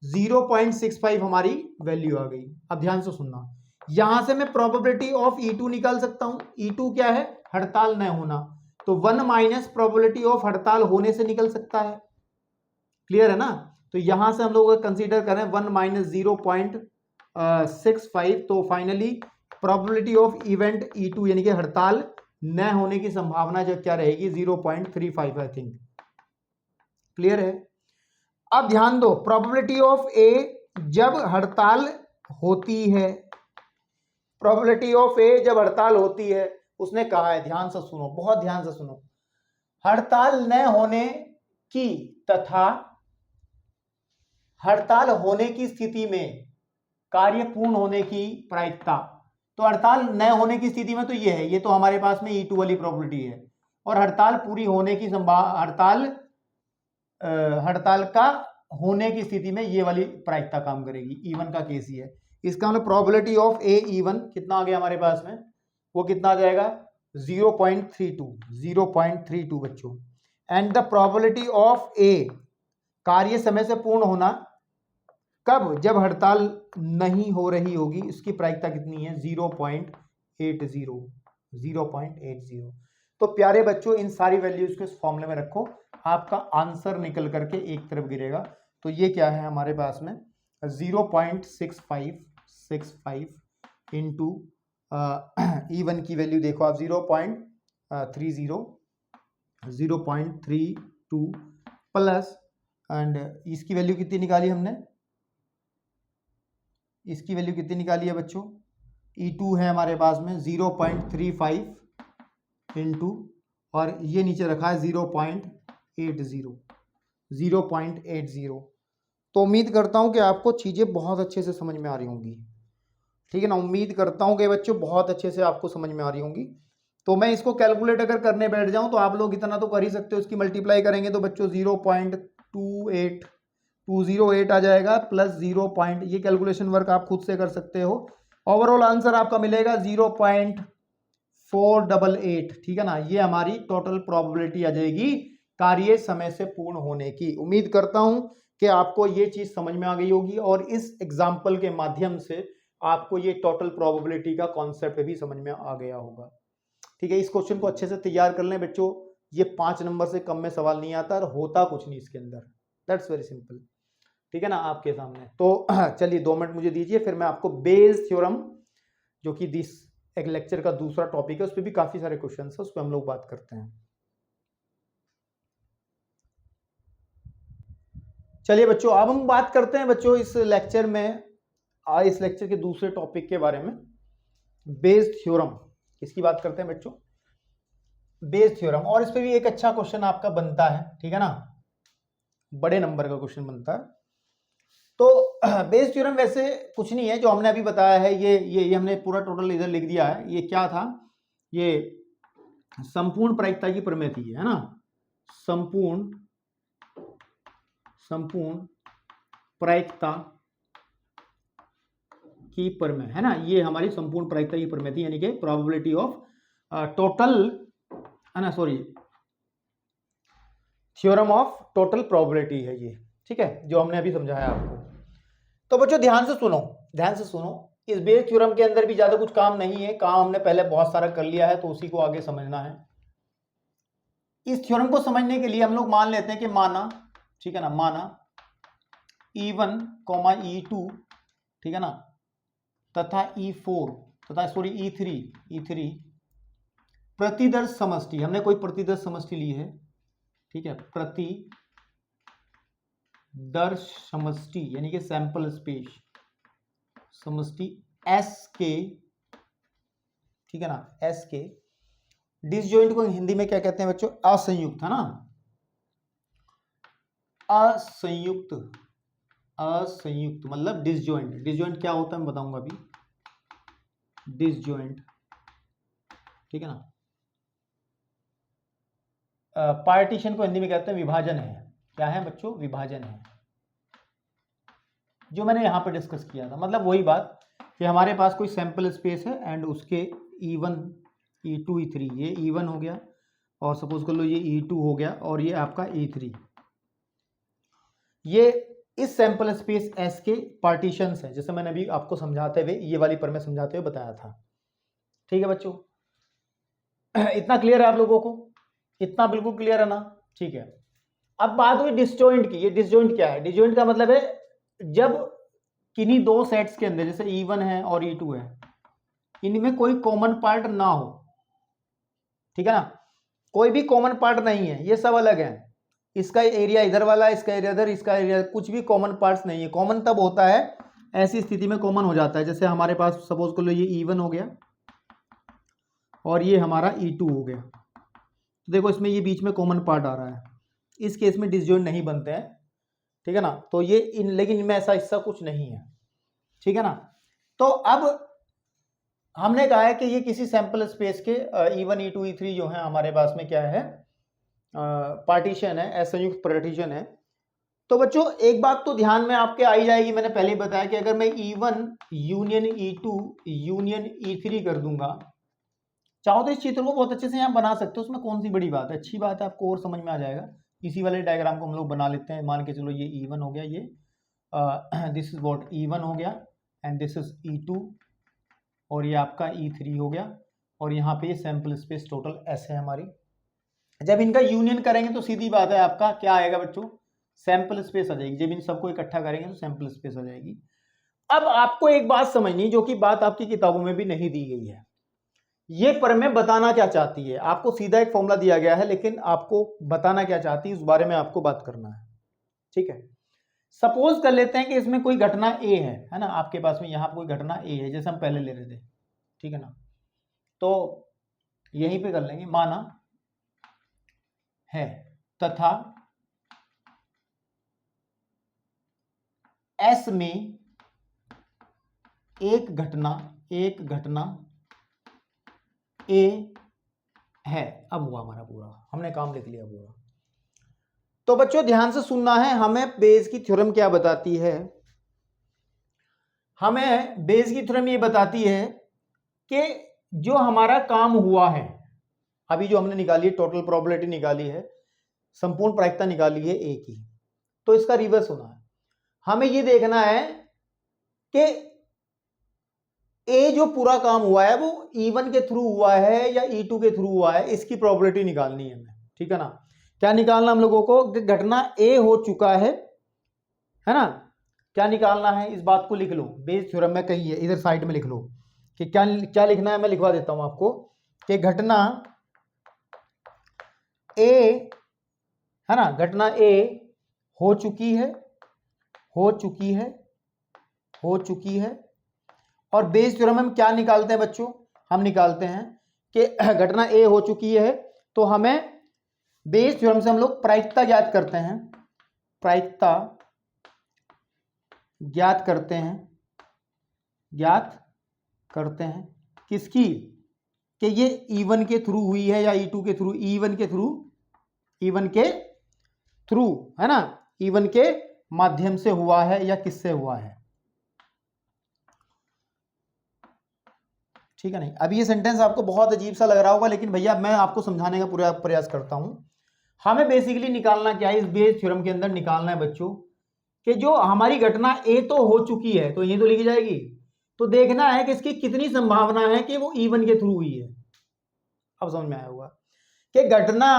0.65 हमारी वैल्यू आ गई। अब ध्यान से सुनना, यहां से मैं प्रोबेबिलिटी ऑफ E2 निकाल सकता हूं। E2 क्या है? हड़ताल न होना। तो 1 माइनस प्रोबेबिलिटी ऑफ हड़ताल होने से निकल सकता है। क्लियर है ना? तो यहां से हम लोग कंसीडर करें 1 माइनस 0.65, तो finally probability of event E2 यानी कि हड़ताल न होने की संभावना जो क्या रहेगी? 0.35 आई थिंक। क्लियर है? अब ध्यान दो, प्रोबेबिलिटी ऑफ ए जब हड़ताल होती है, प्रोबेबिलिटी ऑफ ए जब हड़ताल होती है, उसने कहा है, ध्यान से सुनो, बहुत ध्यान से सुनो, हड़ताल न होने की तथा हड़ताल होने की स्थिति में कार्य पूर्ण होने की प्रायिकता। तो हड़ताल न होने की स्थिति में तो ये है, ये तो हमारे पास में E2 वाली प्रोबेबिलिटी है, और हड़ताल पूरी होने की हड़ताल का होने की स्थिति में ये वाली प्रायिकता काम करेगी। E1 का केस ही है। इसका मतलब प्रोबेबिलिटी ऑफ ए E1 कितना आ गया हमारे पास में? वो कितना आ जाएगा? 0.32 बच्चों। एंड द प्रोबेबिलिटी ऑफ ए कार्य समय से पूर्ण होना कब? जब हड़ताल नहीं हो रही होगी। इसकी प्रायिकता कितनी है? 0.80। तो प्यारे बच्चों, इन सारी वैल्यूज को इस फॉर्मूले में रखो, आपका आंसर निकल करके एक तरफ गिरेगा। तो ये क्या है हमारे पास में? 0.65 इंटू E1 की वैल्यू देखो आप 0.32 प्लस, एंड इसकी वैल्यू कितनी निकाली हमने? इसकी वैल्यू कितनी निकाली है बच्चों? E2 है हमारे पास में 0.35 इंटू, और ये नीचे रखा है 0.80। तो उम्मीद करता हूं कि आपको चीज़ें बहुत अच्छे से समझ में आ रही होंगी, ठीक है ना? उम्मीद करता हूं कि बच्चों बहुत अच्छे से आपको समझ में आ रही होंगी। तो मैं इसको कैलकुलेट अगर करने बैठ जाऊं तो आप लोग इतना तो कर ही सकते हो, इसकी मल्टीप्लाई करेंगे तो बच्चों 0.208 आ जाएगा, प्लस 0. ये कैलकुलेशन वर्क आप खुद से कर सकते हो। ओवरऑल आंसर आपका मिलेगा 0.488, ठीक है ना? ये हमारी टोटल प्रोबेबिलिटी आ जाएगी कार्य समय से पूर्ण होने की। उम्मीद करता हूं कि आपको ये चीज समझ में आ गई होगी, और इस एग्जाम्पल के माध्यम से आपको ये टोटल प्रोबेबिलिटी का कॉन्सेप्ट भी समझ में आ गया होगा, ठीक है? इस क्वेश्चन को अच्छे से तैयार कर लें बच्चों, ये 5 नंबर से कम में सवाल नहीं आता, और होता कुछ नहीं इसके अंदर। दैट्स वेरी सिंपल, ठीक है ना? आपके सामने तो चलिए 2 मिनट मुझे दीजिए, फिर मैं आपको बेस थ्योरम, जो कि दिस एक लेक्चर का दूसरा टॉपिक है, उस पर भी काफी सारे क्वेश्चन है, उस पर हम लोग बात करते हैं। चलिए बच्चों, अब हम बात करते हैं बच्चों इस लेक्चर में, इस लेक्चर के दूसरे टॉपिक के बारे में, बेस थ्योरम। इसकी बात करते हैं बच्चों, बेस थ्योरम, और इस पे भी एक अच्छा क्वेश्चन आपका बनता है, ठीक है ना? बड़े नंबर का क्वेश्चन बनता है। तो बेस थ्योरम वैसे कुछ नहीं है जो हमने अभी बताया है, ये हमने पूरा टोटल इधर लिख दिया है। ये क्या था? ये संपूर्ण प्रायिकता की प्रमेय थी, है ना? संपूर्ण प्रायिकता की प्रमेय, है ना? ये हमारी संपूर्ण प्रायिकता की प्रमेय थी, यानी कि प्रोबेबिलिटी ऑफ टोटल, है ना, sorry, theorem of total probability है ये, ठीक है, जो हमने अभी समझाया आपको। तो बच्चों ध्यान से सुनो, ध्यान से सुनो, इस बेस थ्योरम के अंदर भी ज्यादा कुछ काम नहीं है, काम हमने पहले बहुत सारा कर लिया है, तो उसी को आगे समझना है। इस थ्योरम को समझने के लिए हम लोग मान लेते हैं कि माना, ठीक है ना, माना E1, E2, ठीक है ना, तथा E4 तथा E3 प्रतिदर्श समष्टि, हमने कोई प्रतिदर्श समष्टि ली है, ठीक है, प्रतिदर्श समष्टि यानी कि सैंपल स्पेस समष्टि एस के, ठीक है ना, एस के। डिसजॉइंट को हिंदी में क्या कहते हैं बच्चों? असंयुक्त, है ना, असंयुक्त, असंयुक्त मतलब डिसजॉइंट। डिसजॉइंट क्या होता है मैं बताऊंगा अभी। डिसजॉइंट, ठीक है ना, पार्टीशन को हिंदी में कहते हैं विभाजन है। क्या है बच्चों? विभाजन है, जो मैंने यहां पर डिस्कस किया था। मतलब वही बात कि हमारे पास कोई सैंपल स्पेस है एंड उसके E1, E2, E3, ये E1 हो गया और सपोज कर लो ये E2 हो गया और ये आपका E3, ये इस सैंपल स्पेस S के पार्टीशंस है, जैसे मैंने अभी आपको समझाते हुए ये वाली पर में समझाते हुए बताया था। ठीक है बच्चों, इतना क्लियर है आप लोगों को? इतना बिल्कुल क्लियर है ना? ठीक है। अब बात हुई डिसजॉइंट की। ये डिसजॉइंट क्या है? डिसजॉइंट का मतलब है जब किन्हीं दो सेट्स के अंदर, जैसे E1 है और E2 है, इनमें कोई कॉमन पार्ट ना हो, ठीक है ना, कोई भी कॉमन पार्ट नहीं है, ये सब अलग है। इसका एरिया इधर वाला, इसका एरिया इधर, इसका एरिया, कुछ भी कॉमन पार्ट्स नहीं है। कॉमन तब होता है, ऐसी स्थिति में कॉमन हो जाता है, जैसे हमारे पास सपोज कर लो ये E1 हो गया और ये हमारा E2 हो गया, तो देखो इसमें ये बीच में कॉमन पार्ट आ रहा है, इस केस में डिसजॉइंट नहीं बनते हैं, ठीक है ना। तो ये लेकिन इनमें ऐसा हिस्सा कुछ नहीं है, ठीक है ना। तो अब हमने कहा है कि ये किसी सैंपल स्पेस के E1, E2, E3 जो है हमारे पास में क्या है, पार्टीशन है, असंयुक्त पार्टीशन है। तो बच्चों एक बात तो ध्यान में आपके आई जाएगी, मैंने पहले ही बताया कि अगर मैं E1 union E2 union E3 कर दूंगा, चाहो तो इस चित्र को बहुत अच्छे से यहाँ बना सकते हो, उसमें कौन सी बड़ी बात है, अच्छी बात है, आपको और समझ में आ जाएगा। इसी वाले डायग्राम को हम लोग बना लेते हैं। मान के चलो ये E1 हो गया, ये दिस इज व्हाट E1 हो गया एंड दिस इज E2 और ये आपका E3 हो गया और यहाँ पे ये सैंपल स्पेस टोटल S है हमारी। जब इनका यूनियन करेंगे तो सीधी बात है आपका क्या आएगा बच्चों, सैंपल स्पेस आ जाएगी। जब इन सबको इकट्ठा करेंगे तो सैंपल स्पेस आ जाएगी। अब आपको एक बात समझनी, जो कि बात आपकी किताबों में भी नहीं दी गई है, ये प्रमेय बताना क्या चाहती है। आपको सीधा एक फॉर्मूला दिया गया है, लेकिन आपको बताना क्या चाहती है उस बारे में आपको बात करना है, ठीक है। सपोज कर लेते हैं कि इसमें कोई घटना ए है ना, आपके पास में यहाँ कोई घटना ए है, जैसे हम पहले ले रहे थे, ठीक है ना। तो यहीं पे कर लेंगे, माना है तथा एस में एक घटना ए है। अब हुआ हमारा पूरा, हमने काम लिख लिया पूरा। तो बच्चों ध्यान से सुनना है, हमें बेस की थ्योरम क्या बताती है। हमें बेस की थ्योरम ये बताती है कि जो हमारा काम हुआ है, अभी जो हमने निकाली है, टोटल प्रोबेबिलिटी निकाली है, संपूर्ण प्रायिकता निकाली है ए की, तो इसका रिवर्स होना है। हमें ये देखना है कि ए जो पूरा काम हुआ है वो E1 के थ्रू हुआ है या E2 के थ्रू हुआ है, इसकी प्रोबेबिलिटी निकालनी है हमें, ठीक है ना। क्या निकालना हम लोगों को, कि घटना ए हो चुका है ना, क्या निकालना है, इस बात को लिख लो। बेस थ्योरम में कही है, इधर साइड में लिख लो कि क्या क्या लिखना है। मैं लिखवा देता हूं आपको कि घटना ए, है ना, घटना ए हो चुकी है। और बेस थ्योरम हम क्या निकालते हैं बच्चों, हम निकालते हैं कि घटना ए हो चुकी है, तो हमें बेस थ्योरम से हम लोग प्रायिकता ज्ञात करते हैं, प्रायिकता ज्ञात करते हैं किसकी, कि ये E1 के थ्रू हुई है या E2 के थ्रू, E1 के थ्रू, है ना, E1 के माध्यम से हुआ है या किससे हुआ है, ठीक है नहीं। अब ये सेंटेंस आपको बहुत अजीब सा लग रहा होगा, लेकिन भैया मैं आपको समझाने का पूरा प्रयास करता हूं। हमें बेसिकली निकालना क्या है, इस बेस थ्योरम के अंदर निकालना है बच्चों कि जो हमारी घटना ए तो हो चुकी है, तो ये तो लिखी जाएगी तो देखना है कि इसकी कितनी संभावना है कि वो E1 के थ्रू हुई है। अब समझ में आया होगा कि घटना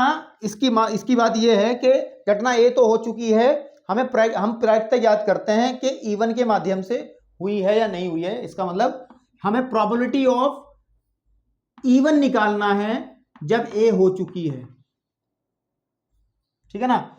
इसकी बात यह है कि घटना ए तो हो चुकी है, हम प्रायिकता याद करते हैं कि E1 के माध्यम से हुई है या नहीं हुई है। इसका मतलब हमें प्रोबेबिलिटी ऑफ E1 निकालना है जब ए हो चुकी है, ठीक है ना।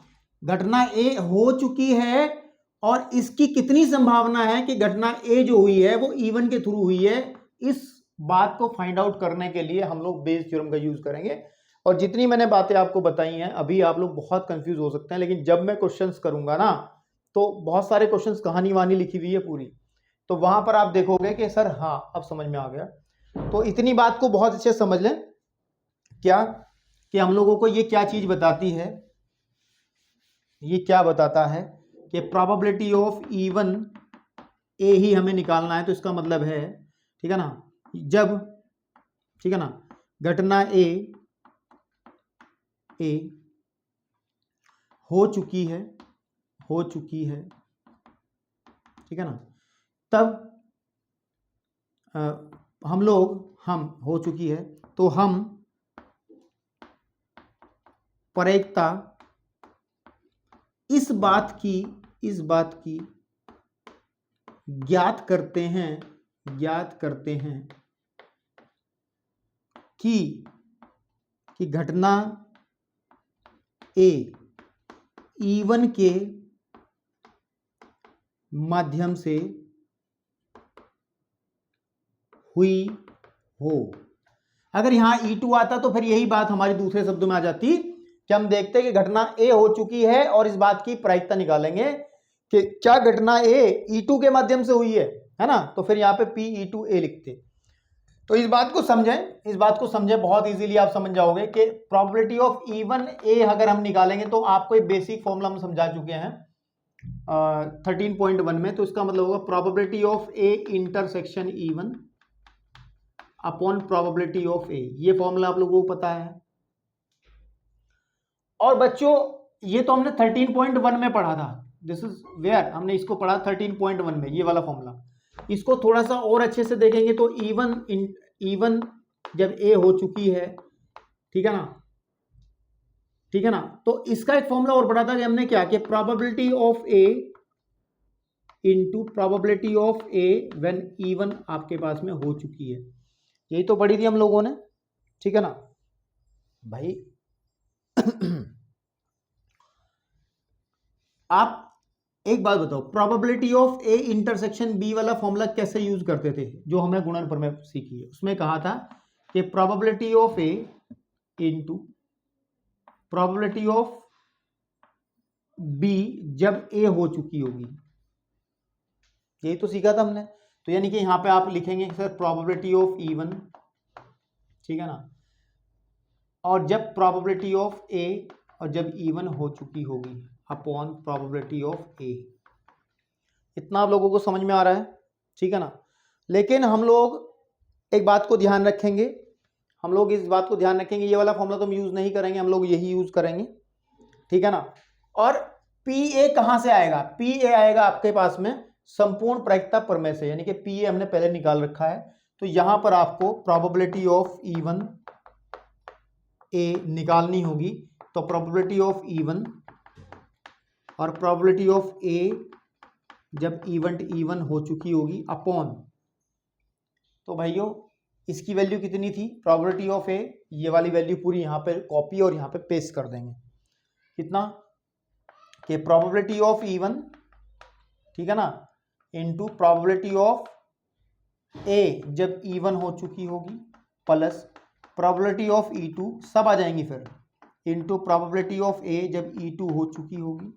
घटना ए हो चुकी है और इसकी कितनी संभावना है कि घटना ए जो हुई है वो E1 के थ्रू हुई है, इस बात को फाइंड आउट करने के लिए हम लोग बेस थ्योरम का यूज करेंगे। और जितनी मैंने बातें आपको बताई हैं अभी आप लोग बहुत कंफ्यूज हो सकते हैं, लेकिन जब मैं क्वेश्चंस करूंगा ना तो बहुत सारे क्वेश्चंस कहानी वानी लिखी हुई है पूरी, तो वहां पर आप देखोगे कि सर हाँ अब समझ में आ गया। तो इतनी बात को बहुत अच्छे से समझ लें क्या कि हम लोगों को ये क्या चीज बताती है, ये क्या बताता है कि प्रोबेबिलिटी ऑफ E1 ए ही हमें निकालना है। तो इसका मतलब है, ठीक है ना, जब, ठीक है ना, घटना ए हो चुकी है, ठीक है ना, तब हम हो चुकी है तो हम प्रायिकता इस बात की ज्ञात करते हैं कि घटना ए E1 के माध्यम से हुई हो। अगर यहां E2 आता तो फिर यही बात हमारी दूसरे शब्दों में आ जाती कि हम देखते हैं कि घटना ए हो चुकी है और इस बात की प्रायिकता निकालेंगे कि क्या घटना ए E2 के माध्यम से हुई है ना। तो फिर यहां पे P(E2A) लिखते। तो इस बात को समझें, बहुत इजीली आप समझ जाओगे कि प्रोबेबिलिटी ऑफ E1A अगर हम निकालेंगे तो आपको एक बेसिक फॉर्मूला हम समझा चुके हैं 13.1 में। तो इसका मतलब होगा probability of A intersection E1 upon probability of A. ये फॉर्मूला आप लोगों को पता है। और बच्चों ये तो हमने 13.1 में पढ़ा था, दिस इज वेयर हमने इसको पढ़ा 13.1 में, ये वाला फॉर्मूला। इसको थोड़ा सा और अच्छे से देखेंगे तो E1 जब ए हो चुकी है, ठीक है ना, तो इसका एक फॉर्मूला और पढ़ा था कि हमने क्या कि probability of A into probability of A when E1 आपके पास में हो चुकी है। यही तो पढ़ी थी हम लोगों ने, ठीक है ना भाई। आप एक बात बताओ, probability of A intersection B वाला फॉर्मूला कैसे यूज करते थे जो हमने गुणनफल में सीखी है। उसमें कहा था कि probability of A into probability of B जब ए हो चुकी होगी। यही तो सीखा था हमने। तो यानी कि यहां पे आप लिखेंगे सर प्रोबेबिलिटी ऑफ E1, ठीक है ना, और जब प्रोबेबिलिटी ऑफ ए और जब E1 हो चुकी होगी अपॉन प्रोबेबिलिटी ऑफ ए। इतना आप लोगों को समझ में आ रहा है, ठीक है ना। लेकिन हम लोग एक बात को ध्यान रखेंगे, ये वाला फॉर्मूला तो हम यूज नहीं करेंगे, हम लोग यही यूज करेंगे, ठीक है ना। और PA कहां से आएगा? PA आएगा आपके पास में संपूर्ण प्रायिकता प्रमेय से, यानी कि PA हमने पहले निकाल रखा है। तो यहां पर आपको प्रोबेबिलिटी ऑफ E1 ए निकालनी होगी। तो प्रोबेबिलिटी ऑफ E1 और प्रोबेबिलिटी ऑफ ए जब E1 हो चुकी होगी अपॉन, तो भाइयों इसकी वैल्यू कितनी थी प्रोबेबिलिटी ऑफ ए, ये वाली वैल्यू पूरी यहाँ पे कॉपी और यहाँ पे पेस्ट कर देंगे। कितना कि प्रोबेबिलिटी ऑफ E1, ठीक है ना, इनटू प्रोबेबिलिटी ऑफ ए जब E1 हो चुकी होगी प्लस प्रोबेबिलिटी ऑफ E2 सब आ जाएंगी फिर इनटू प्रोबेबिलिटी ऑफ ए जब E2 हो चुकी होगी।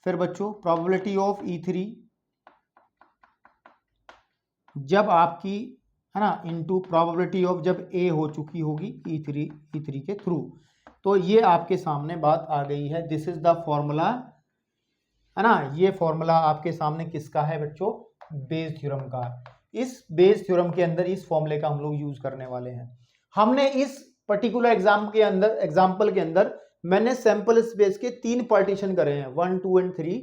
फिर बच्चों प्रोबेबिलिटी ऑफ E3 जब आपकी, है ना, इनटू प्रोबेबिलिटी ऑफ जब ए हो चुकी होगी E3 के थ्रू। तो ये आपके सामने बात आ गई है। दिस इज द फॉर्मूला, है ना। ये फॉर्मूला आपके सामने किसका है बच्चों? बेस थ्योरम का। इस बेस थ्योरम के अंदर इस फॉर्मूले का हम लोग यूज करने वाले हैं। हमने इस पर्टिकुलर एग्जाम्पल के अंदर मैंने सैंपल स्पेस के 3 पार्टीशन करे हैं, 1, 2 एंड 3।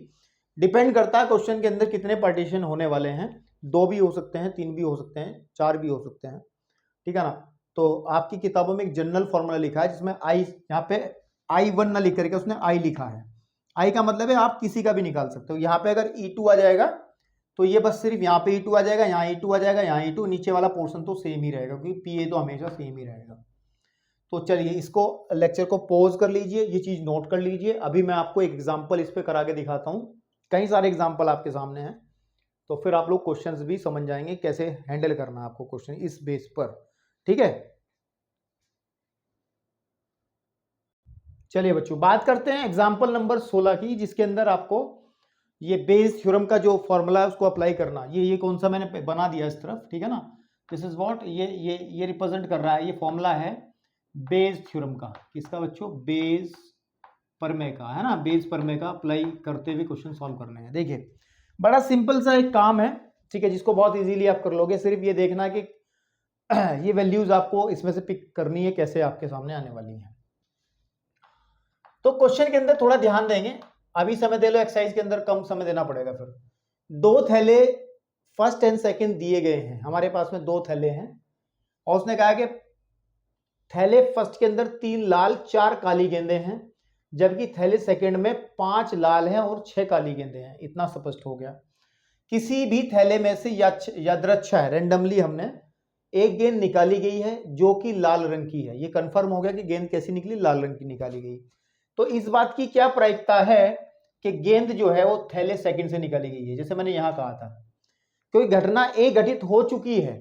डिपेंड करता है क्वेश्चन के अंदर कितने पार्टीशन होने वाले हैं। 2 भी हो सकते हैं, 3 भी हो सकते हैं, 4 भी हो सकते हैं, ठीक है ना। तो आपकी किताबों में एक जनरल फॉर्मूला लिखा है जिसमें आई, यहाँ पे I1 ना लिख करके उसने आई लिखा है। आई का मतलब है आप किसी का भी निकाल सकते हो। यहाँ पे अगर E2 आ जाएगा तो ये बस सिर्फ यहाँ पे E2 आ जाएगा, यहाँ E2 आ जाएगा, यहाँ E2, नीचे वाला पोर्शन तो सेम ही रहेगा क्योंकि PA तो हमेशा सेम ही रहेगा। तो चलिए इसको लेक्चर को पॉज कर लीजिए, ये चीज नोट कर लीजिए। अभी मैं आपको एक एग्जांपल इस पे करा के दिखाता हूँ, कई सारे एग्जांपल आपके सामने हैं, तो फिर आप लोग क्वेश्चंस भी समझ जाएंगे कैसे हैंडल करना है आपको क्वेश्चन इस बेस पर, ठीक है। चलिए बच्चों बात करते हैं एग्जांपल नंबर 16 की, जिसके अंदर आपको ये बेस थ्योरम का जो फॉर्मूला है उसको अप्लाई करना। ये कौन सा मैंने बना दिया इस तरफ, ठीक है ना। दिस इज व्हाट, ये रिप्रेजेंट कर रहा है, ये फॉर्मूला है बेस थ्योरम का। किसका बच्चों, बेस परमे का, है ना। बेस परमे का अप्लाई करते हुए क्वेश्चन सॉल्व करने हैं। देखिए बड़ा सिंपल सा एक काम है, ठीक है, जिसको बहुत इजीली आप कर लोगे। सिर्फ ये देखना कि ये वैल्यूज आपको इसमें से पिक करनी है, कैसे आपके सामने आने वाली है। तो क्वेश्चन के अंदर थोड़ा ध्यान देंगे, अभी समय दे लो, एक्सरसाइज के अंदर कम समय देना पड़ेगा। फिर 2 थैले फर्स्ट एंड सेकंड दिए गए हैं, हमारे पास में 2 थैले हैं, और उसने कहा कि थैले फर्स्ट के अंदर 3 लाल 4 काली गेंदें हैं, जबकि थैले सेकंड में 5 लाल हैं और 6 काली गेंदें हैं। इतना स्पष्ट हो गया। किसी भी थैले में से यादृच्छा है, रेंडमली हमने एक गेंद निकाली गई है जो कि लाल रंग की है। ये कंफर्म हो गया कि गेंद कैसी निकली, लाल रंग की निकाली गई। तो इस बात की क्या प्रायिकता है कि गेंद जो है वो थैले सेकंड से निकाली गई है, जैसे मैंने यहां कहा था। कोई घटना ए घटित हो चुकी है,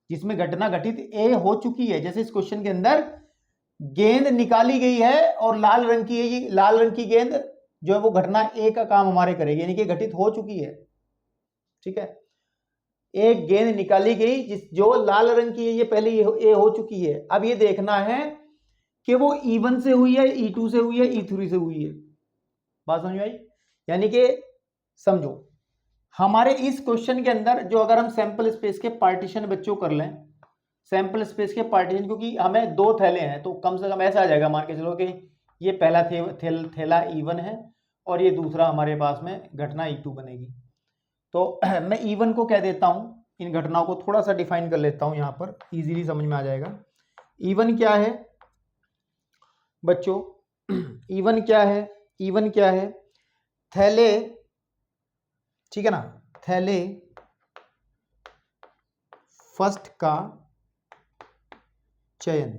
जिसमें घटना घटित ए हो चुकी है, जैसे इस क्वेश्चन के अंदर गेंद निकाली गई है और लाल रंग की है, ये लाल रंग की गेंद जो है वो घटना ए का काम हमारे करेगी, यानी कि घटित हो चुकी है, ठीक है। एक गेंद निकाली गई जो लाल रंग की है, ये पहले ए हो चुकी है। अब ये देखना है कि वो E1 से हुई है, E2 से हुई है, E3 से हुई है। बात समझ में आई? यानी कि समझो हमारे इस क्वेश्चन के अंदर जो अगर हम सैंपल स्पेस के पार्टीशन बच्चों कर लें, सैंपल स्पेस के पार्टीशन, क्योंकि हमें 2 थैले हैं तो कम से कम ऐसा आ जाएगा, मान के चलो कि ये पहला थैला E1 है और ये दूसरा हमारे पास में घटना E2 बनेगी। तो मैं E1 को कह देता हूं, इन घटनाओं को थोड़ा सा डिफाइन कर लेता हूं, यहां पर इजीली समझ में आ जाएगा। E1 क्या है बच्चों, E1 क्या है, E1 क्या है, थैले, ठीक है ना, थैले फर्स्ट का चयन।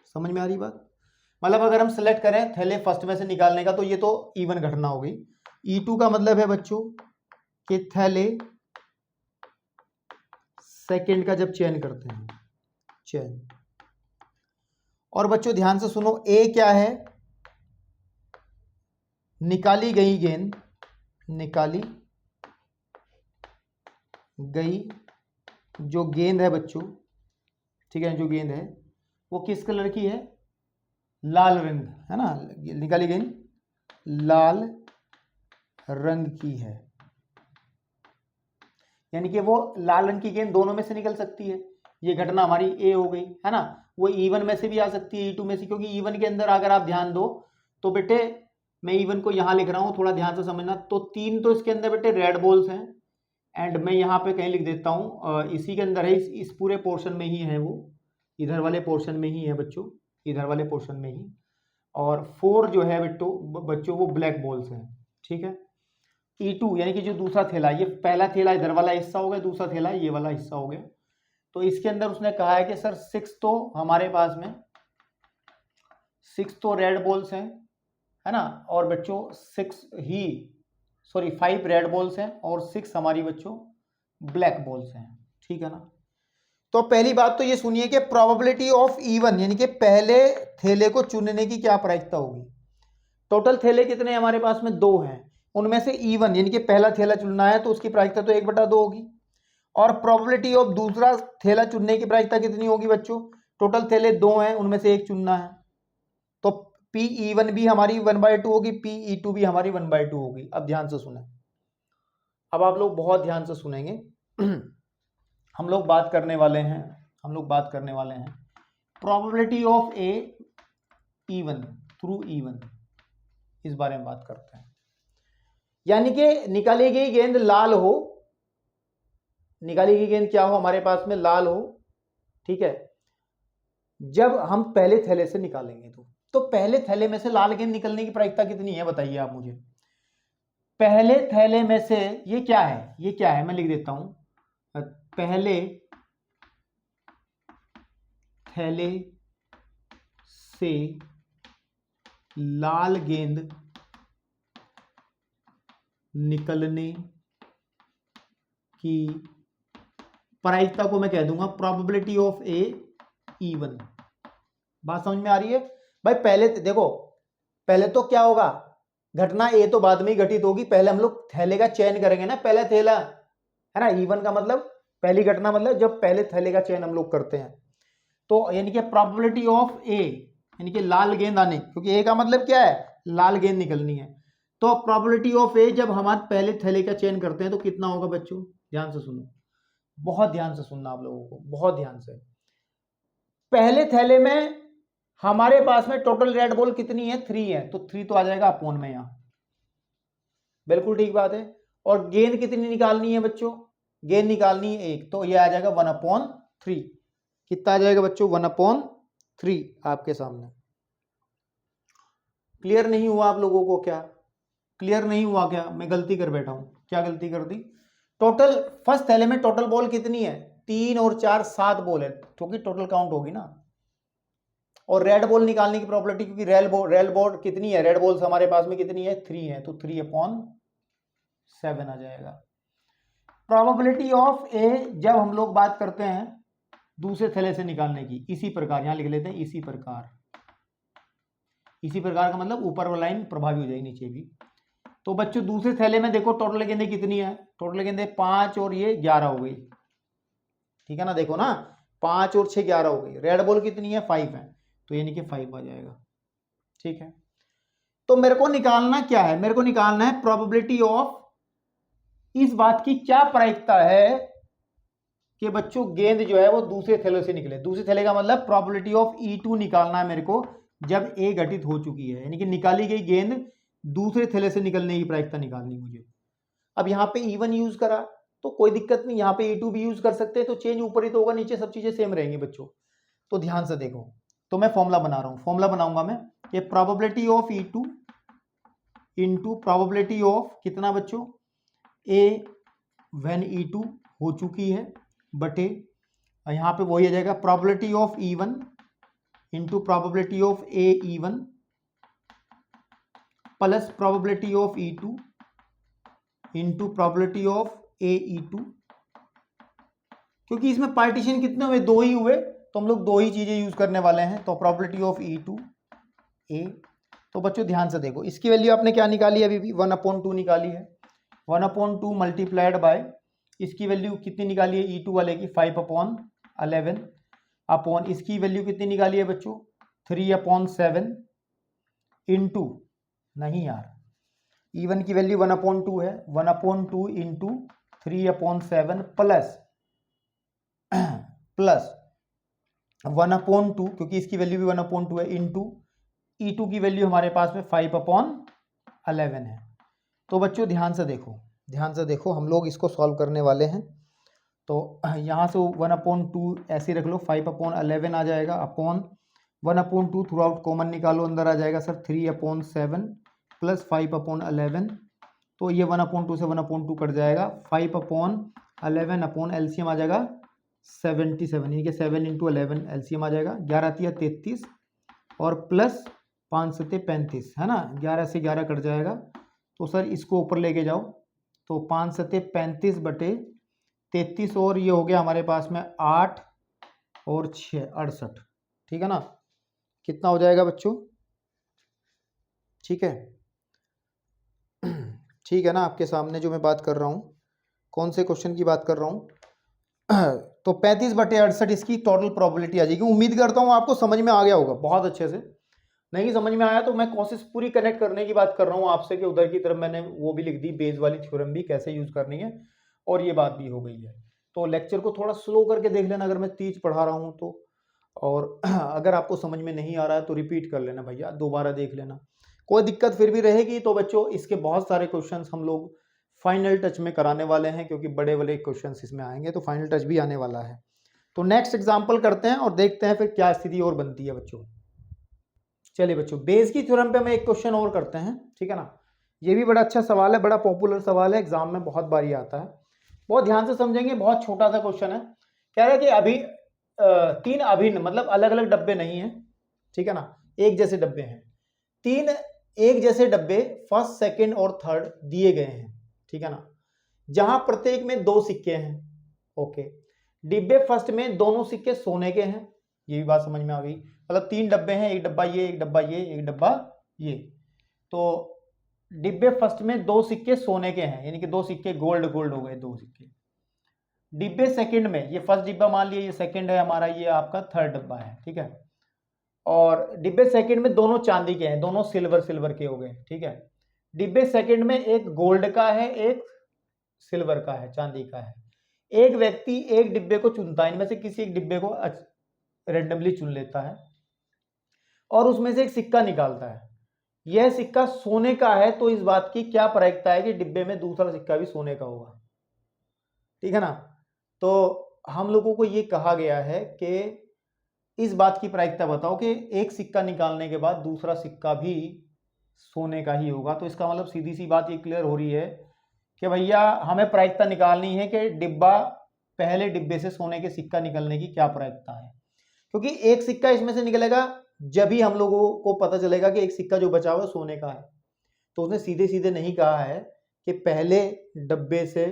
समझ में आ रही बात? मतलब अगर हम सेलेक्ट करें थैले फर्स्ट में से निकालने का, तो ये तो E1 घटना हो गई। E2 का मतलब है बच्चों कि थैले सेकंड का जब चयन करते हैं, चयन। और बच्चों ध्यान से सुनो, ए क्या है, निकाली गई गेंद, निकाली गई जो गेंद है बच्चों, ठीक है, जो गेंद है वो किस कलर की है, लाल रंग, है ना, निकाली गेंद लाल रंग की है। यानी कि वो लाल रंग की गेंद दोनों में से निकल सकती है। ये घटना हमारी ए हो गई, है ना। वो E1 में से भी आ सकती है, E2 में से, क्योंकि E1 के अंदर अगर आप ध्यान दो तो बेटे, मैं E1 को यहां लिख रहा हूं, थोड़ा ध्यान से समझना। तो 3 तो इसके अंदर बेटे रेड बॉल्स हैं, एंड मैं यहाँ पे कहीं लिख देता हूँ, इसी के अंदर है, इस पूरे पोर्शन में ही है, वो इधर वाले पोर्शन में ही है बच्चों, इधर वाले पोर्शन में ही। और 4 जो है बच्चों वो ब्लैक बॉल्स हैं, ठीक है। E2 यानी कि जो दूसरा थैला, ये पहला थैला इधर वाला हिस्सा हो गया, दूसरा थैला ये वाला हिस्सा हो गया। तो इसके अंदर उसने कहा है कि सर 6 तो हमारे पास में 6 तो रेड बॉल्स हैं, है ना, और बच्चों 5 रेड बॉल्स हैं और 6 हमारी बच्चों ब्लैक बॉल्स हैं, ठीक है ना। तो पहली बात तो ये सुनिए कि प्रोबेबिलिटी ऑफ E1 यानी कि पहले थैले को चुनने की क्या प्रायिकता होगी। टोटल थैले कितने हमारे पास में, 2 हैं, उनमें से E1 यानी कि पहला थैला चुनना है तो उसकी प्रायिकता तो 1/2 होगी। और प्रोबेबिलिटी ऑफ दूसरा थैला चुनने की प्रायिकता कितनी होगी बच्चों, टोटल थैले 2 हैं, उनमें से एक चुनना है, तो PE1 भी हमारी 1/2 होगी, PE2 भी हमारी 1/2 होगी। अब ध्यान से सुने, अब आप लोग बहुत ध्यान से सुनेंगे। हम लोग बात करने वाले हैं probability of A E1 through E1, इस बारे में बात करते हैं। यानी कि निकाली गई गेंद लाल हो निकाली गई गेंद क्या हो, हमारे पास में लाल हो, ठीक है। जब हम पहले थैले से निकालेंगे तो पहले थैले में से लाल गेंद निकलने की प्रायिकता कितनी है बताइए आप मुझे। पहले थैले में से ये क्या है, ये क्या है, मैं लिख देता हूं, पहले थैले से लाल गेंद निकलने की प्रायिकता को मैं कह दूंगा प्रोबेबिलिटी ऑफ ए इवन। बात समझ में आ रही है भाई। पहले देखो, पहले तो क्या होगा, घटना ए तो बाद में ही घटित होगी, पहले हम लोग थैले का चयन करेंगे ना, पहला थैला है ना। इवन का मतलब पहली घटना, मतलब जब पहले थैले का चयन हम लोग करते हैं तो यानी कि प्रोबेबिलिटी ऑफ ए यानी कि लाल गेंद आने, क्योंकि ए का मतलब क्या है, लाल गेंद निकलनी है। तो प्रोबेबिलिटी ऑफ ए जब हमारे पहले थैले का चयन करते हैं तो कितना होगा बच्चों, ध्यान से सुनो, बहुत ध्यान से सुनना आप लोगों को, बहुत ध्यान से। पहले थैले में हमारे पास में टोटल रेड बॉल कितनी है, 3 है, तो 3 तो आ जाएगा अपोन में यहां, बिल्कुल ठीक बात है। और गेंद कितनी निकालनी है बच्चों, गेंद निकालनी है 1, तो ये आ जाएगा 1/3। कितना आ जाएगा बच्चों, 1/3 आपके सामने। क्लियर नहीं हुआ आप लोगों को क्या, क्लियर नहीं हुआ क्या, मैं गलती कर बैठा हूं, क्या गलती कर दी। टोटल फर्स्ट थैले में टोटल बॉल कितनी है, 3 और 4 7 बॉल है, क्योंकि टोटल काउंट होगी ना। और रेड बॉल निकालने की प्रोबेबिलिटी, क्योंकि रेड बॉल कितनी है, रेड बॉल्स हमारे पास में कितनी है, 3 है, तो 3/7 आ जाएगा। प्रोबेबिलिटी ऑफ ए जब हम लोग बात करते हैं दूसरे थैले से निकालने की, इसी प्रकार यहां लिख लेते हैं, इसी प्रकार। इसी प्रकार का मतलब ऊपर वाला लाइन प्रभावी हो जाएगी, नीचे भी। तो बच्चों दूसरे थैले में देखो टोटल गेंदें कितनी है, टोटल गेंदें 5 और ये 11 हो गई, ठीक है ना। देखो ना, 5 और 6 11 हो गई। रेड बॉल कितनी है, 5 है, तो यानी कि 5 आ जाएगा, ठीक है। तो मेरे को निकालना क्या है, मेरे को निकालना है प्रोबेबिलिटी ऑफ, इस बात की क्या प्रायिकता है कि बच्चों गेंद जो है वो दूसरे थैले से निकले। दूसरे थैले का मतलब प्रोबेबिलिटी ऑफ E2 निकालना है मेरे को, जब ए घटित हो चुकी है, यानी कि निकाली गई गेंद दूसरे थैले से निकलने की प्रायिकता निकालनी मुझे। अब यहाँ पे E1 यूज करा तो कोई दिक्कत नहीं, यहाँ पे E2 भी यूज कर सकते हैं, तो चेंज ऊपर ही तो होगा, नीचे सब चीजें सेम रहेंगी बच्चों। तो ध्यान से देखो, तो मैं फॉर्मूला बना रहा हूं, फॉर्मूला बनाऊंगा मैं, ये probability of E2 into probability of कितना बच्चों, ए व्हेन E2 हो चुकी है, बटे यहाँ पे वही आ जाएगा probability of E1 into probability of A E1 plus probability of E2 into probability of A E2। क्योंकि इसमें पार्टीशन कितने हुए, 2 ही हुए, तो हम लोग 2 ही चीजें यूज करने वाले हैं। तो प्रोबेबिलिटी ऑफ E2 ए, तो बच्चों ध्यान से देखो, इसकी वैल्यू आपने क्या निकाली है, अभी भी 1/2 निकाली है, 1/2 मल्टीप्लाइड बाय, इसकी वैल्यू कितनी निकाली है E2 वाले की, 5/11 अपॉन, इसकी वैल्यू कितनी निकाली है बच्चों, 3/7 इंटू, नहीं यार, E1 की वैल्यू 1/2 है, 1/2 इंटू 3/7 प्लस 1/2, क्योंकि इसकी वैल्यू भी 1/2 है, इंटू E2 की वैल्यू हमारे पास में 5/11 है। तो बच्चों ध्यान से देखो, ध्यान से देखो, हम लोग इसको सॉल्व करने वाले हैं। तो यहाँ से 1/2 ऐसे रख लो, 5/11 आ जाएगा, अपॉन 1/2 थ्रू आउट कॉमन निकालो, अंदर आ जाएगा सर 3/7 प्लस 5/11, तो ये 1/2 से 1/2 कट जाएगा, 5/11 अपॉन एलसीएम आ जाएगा 77, यानी कि 7 × 11 एलसीएम आ जाएगा, 11 × 33 और प्लस 5 × 35 है ना, 11 से 11 कट जाएगा। तो सर इसको ऊपर लेके जाओ, तो 5 × 35 बटे 33 और ये हो गया हमारे पास में 8 और 6 68, ठीक है ना। कितना हो जाएगा बच्चों, ठीक है, ठीक है ना। आपके सामने जो मैं बात कर रहा हूँ, कौन से क्वेश्चन की बात कर रहा हूँ, तो 35/68 इसकी टोटल प्रोबेबिलिटी आ जाएगी। उम्मीद करता हूँ आपको समझ में आ गया होगा बहुत अच्छे से। नहीं समझ में आया तो मैं कोशिश पूरी कनेक्ट करने की बात कर रहा हूँ आपसे, कि उधर की तरफ मैंने वो भी लिख दी, बेस वाली थ्योरम भी कैसे यूज करनी है, और ये बात भी हो गई है। तो लेक्चर को थोड़ा स्लो करके देख लेना अगर मैं तेज पढ़ा रहा हूँ तो, और अगर आपको समझ में नहीं आ रहा है तो रिपीट कर लेना भैया, दोबारा देख लेना। कोई दिक्कत फिर भी रहेगी तो बच्चों इसके बहुत सारे क्वेश्चंस हम लोग फाइनल टच में कराने वाले हैं, क्योंकि बड़े बड़े क्वेश्चन इसमें आएंगे, तो फाइनल टच भी आने वाला है। तो नेक्स्ट एग्जाम्पल करते हैं और देखते हैं फिर क्या स्थिति और बनती है बच्चों। चलिए बच्चों, बेस की थ्योरम पे हम एक क्वेश्चन और करते हैं, ठीक है ना। ये भी बड़ा अच्छा सवाल है, बड़ा पॉपुलर सवाल है, एग्जाम में बहुत बारी आता है। बहुत ध्यान से समझेंगे, बहुत छोटा सा क्वेश्चन है। कह रहा है कि अभी 3 अभिन्न मतलब अलग अलग डब्बे नहीं है, ठीक है ना, एक जैसे डब्बे हैं। 3 एक जैसे डब्बे फर्स्ट, सेकंड और थर्ड दिए गए हैं, ठीक है ना, जहां प्रत्येक में 2 सिक्के हैं। ओके, डिब्बे फर्स्ट में दोनों सिक्के सोने के हैं, ये भी बात समझ में आ गई। मतलब 3 डब्बे हैं, एक डब्बा ये, एक डब्बा ये, एक डब्बा ये। तो डिब्बे फर्स्ट में 2 सिक्के सोने के हैं, यानी कि 2 सिक्के गोल्ड गोल्ड हो गए, 2 सिक्के। डिब्बे सेकंड में, ये फर्स्ट डिब्बा मान लिया, ये सेकंड है हमारा, ये आपका थर्ड डब्बा है, ठीक है। और डिब्बे सेकंड में दोनों चांदी के हैं, दोनों सिल्वर सिल्वर के हो गए, ठीक है। डिब्बे सेकंड में एक गोल्ड का है, एक सिल्वर का है, चांदी का है। एक व्यक्ति एक डिब्बे को चुनता है, इनमें से किसी एक डिब्बे को रेंडमली चुन लेता है और उसमें से एक सिक्का निकालता है। यह सिक्का सोने का है, तो इस बात की क्या प्रायिकता है कि डिब्बे में दूसरा सिक्का भी सोने का होगा, ठीक है ना। तो हम लोगों को ये कहा गया है कि इस बात की प्रायिकता बताओ कि एक सिक्का निकालने के बाद दूसरा सिक्का भी सोने का ही होगा। तो इसका मतलब सीधी सी बात ये क्लियर हो रही है कि भैया हमें प्रायिकता निकालनी है कि डिब्बा, पहले डिब्बे से सोने के सिक्का निकलने की क्या प्रायिकता है। क्योंकि एक सिक्का इसमें से निकलेगा जब ही हम लोगों को पता चलेगा कि एक सिक्का जो बचा हुआ सोने का है। तो उसने सीधे सीधे नहीं कहा है कि पहले डब्बे से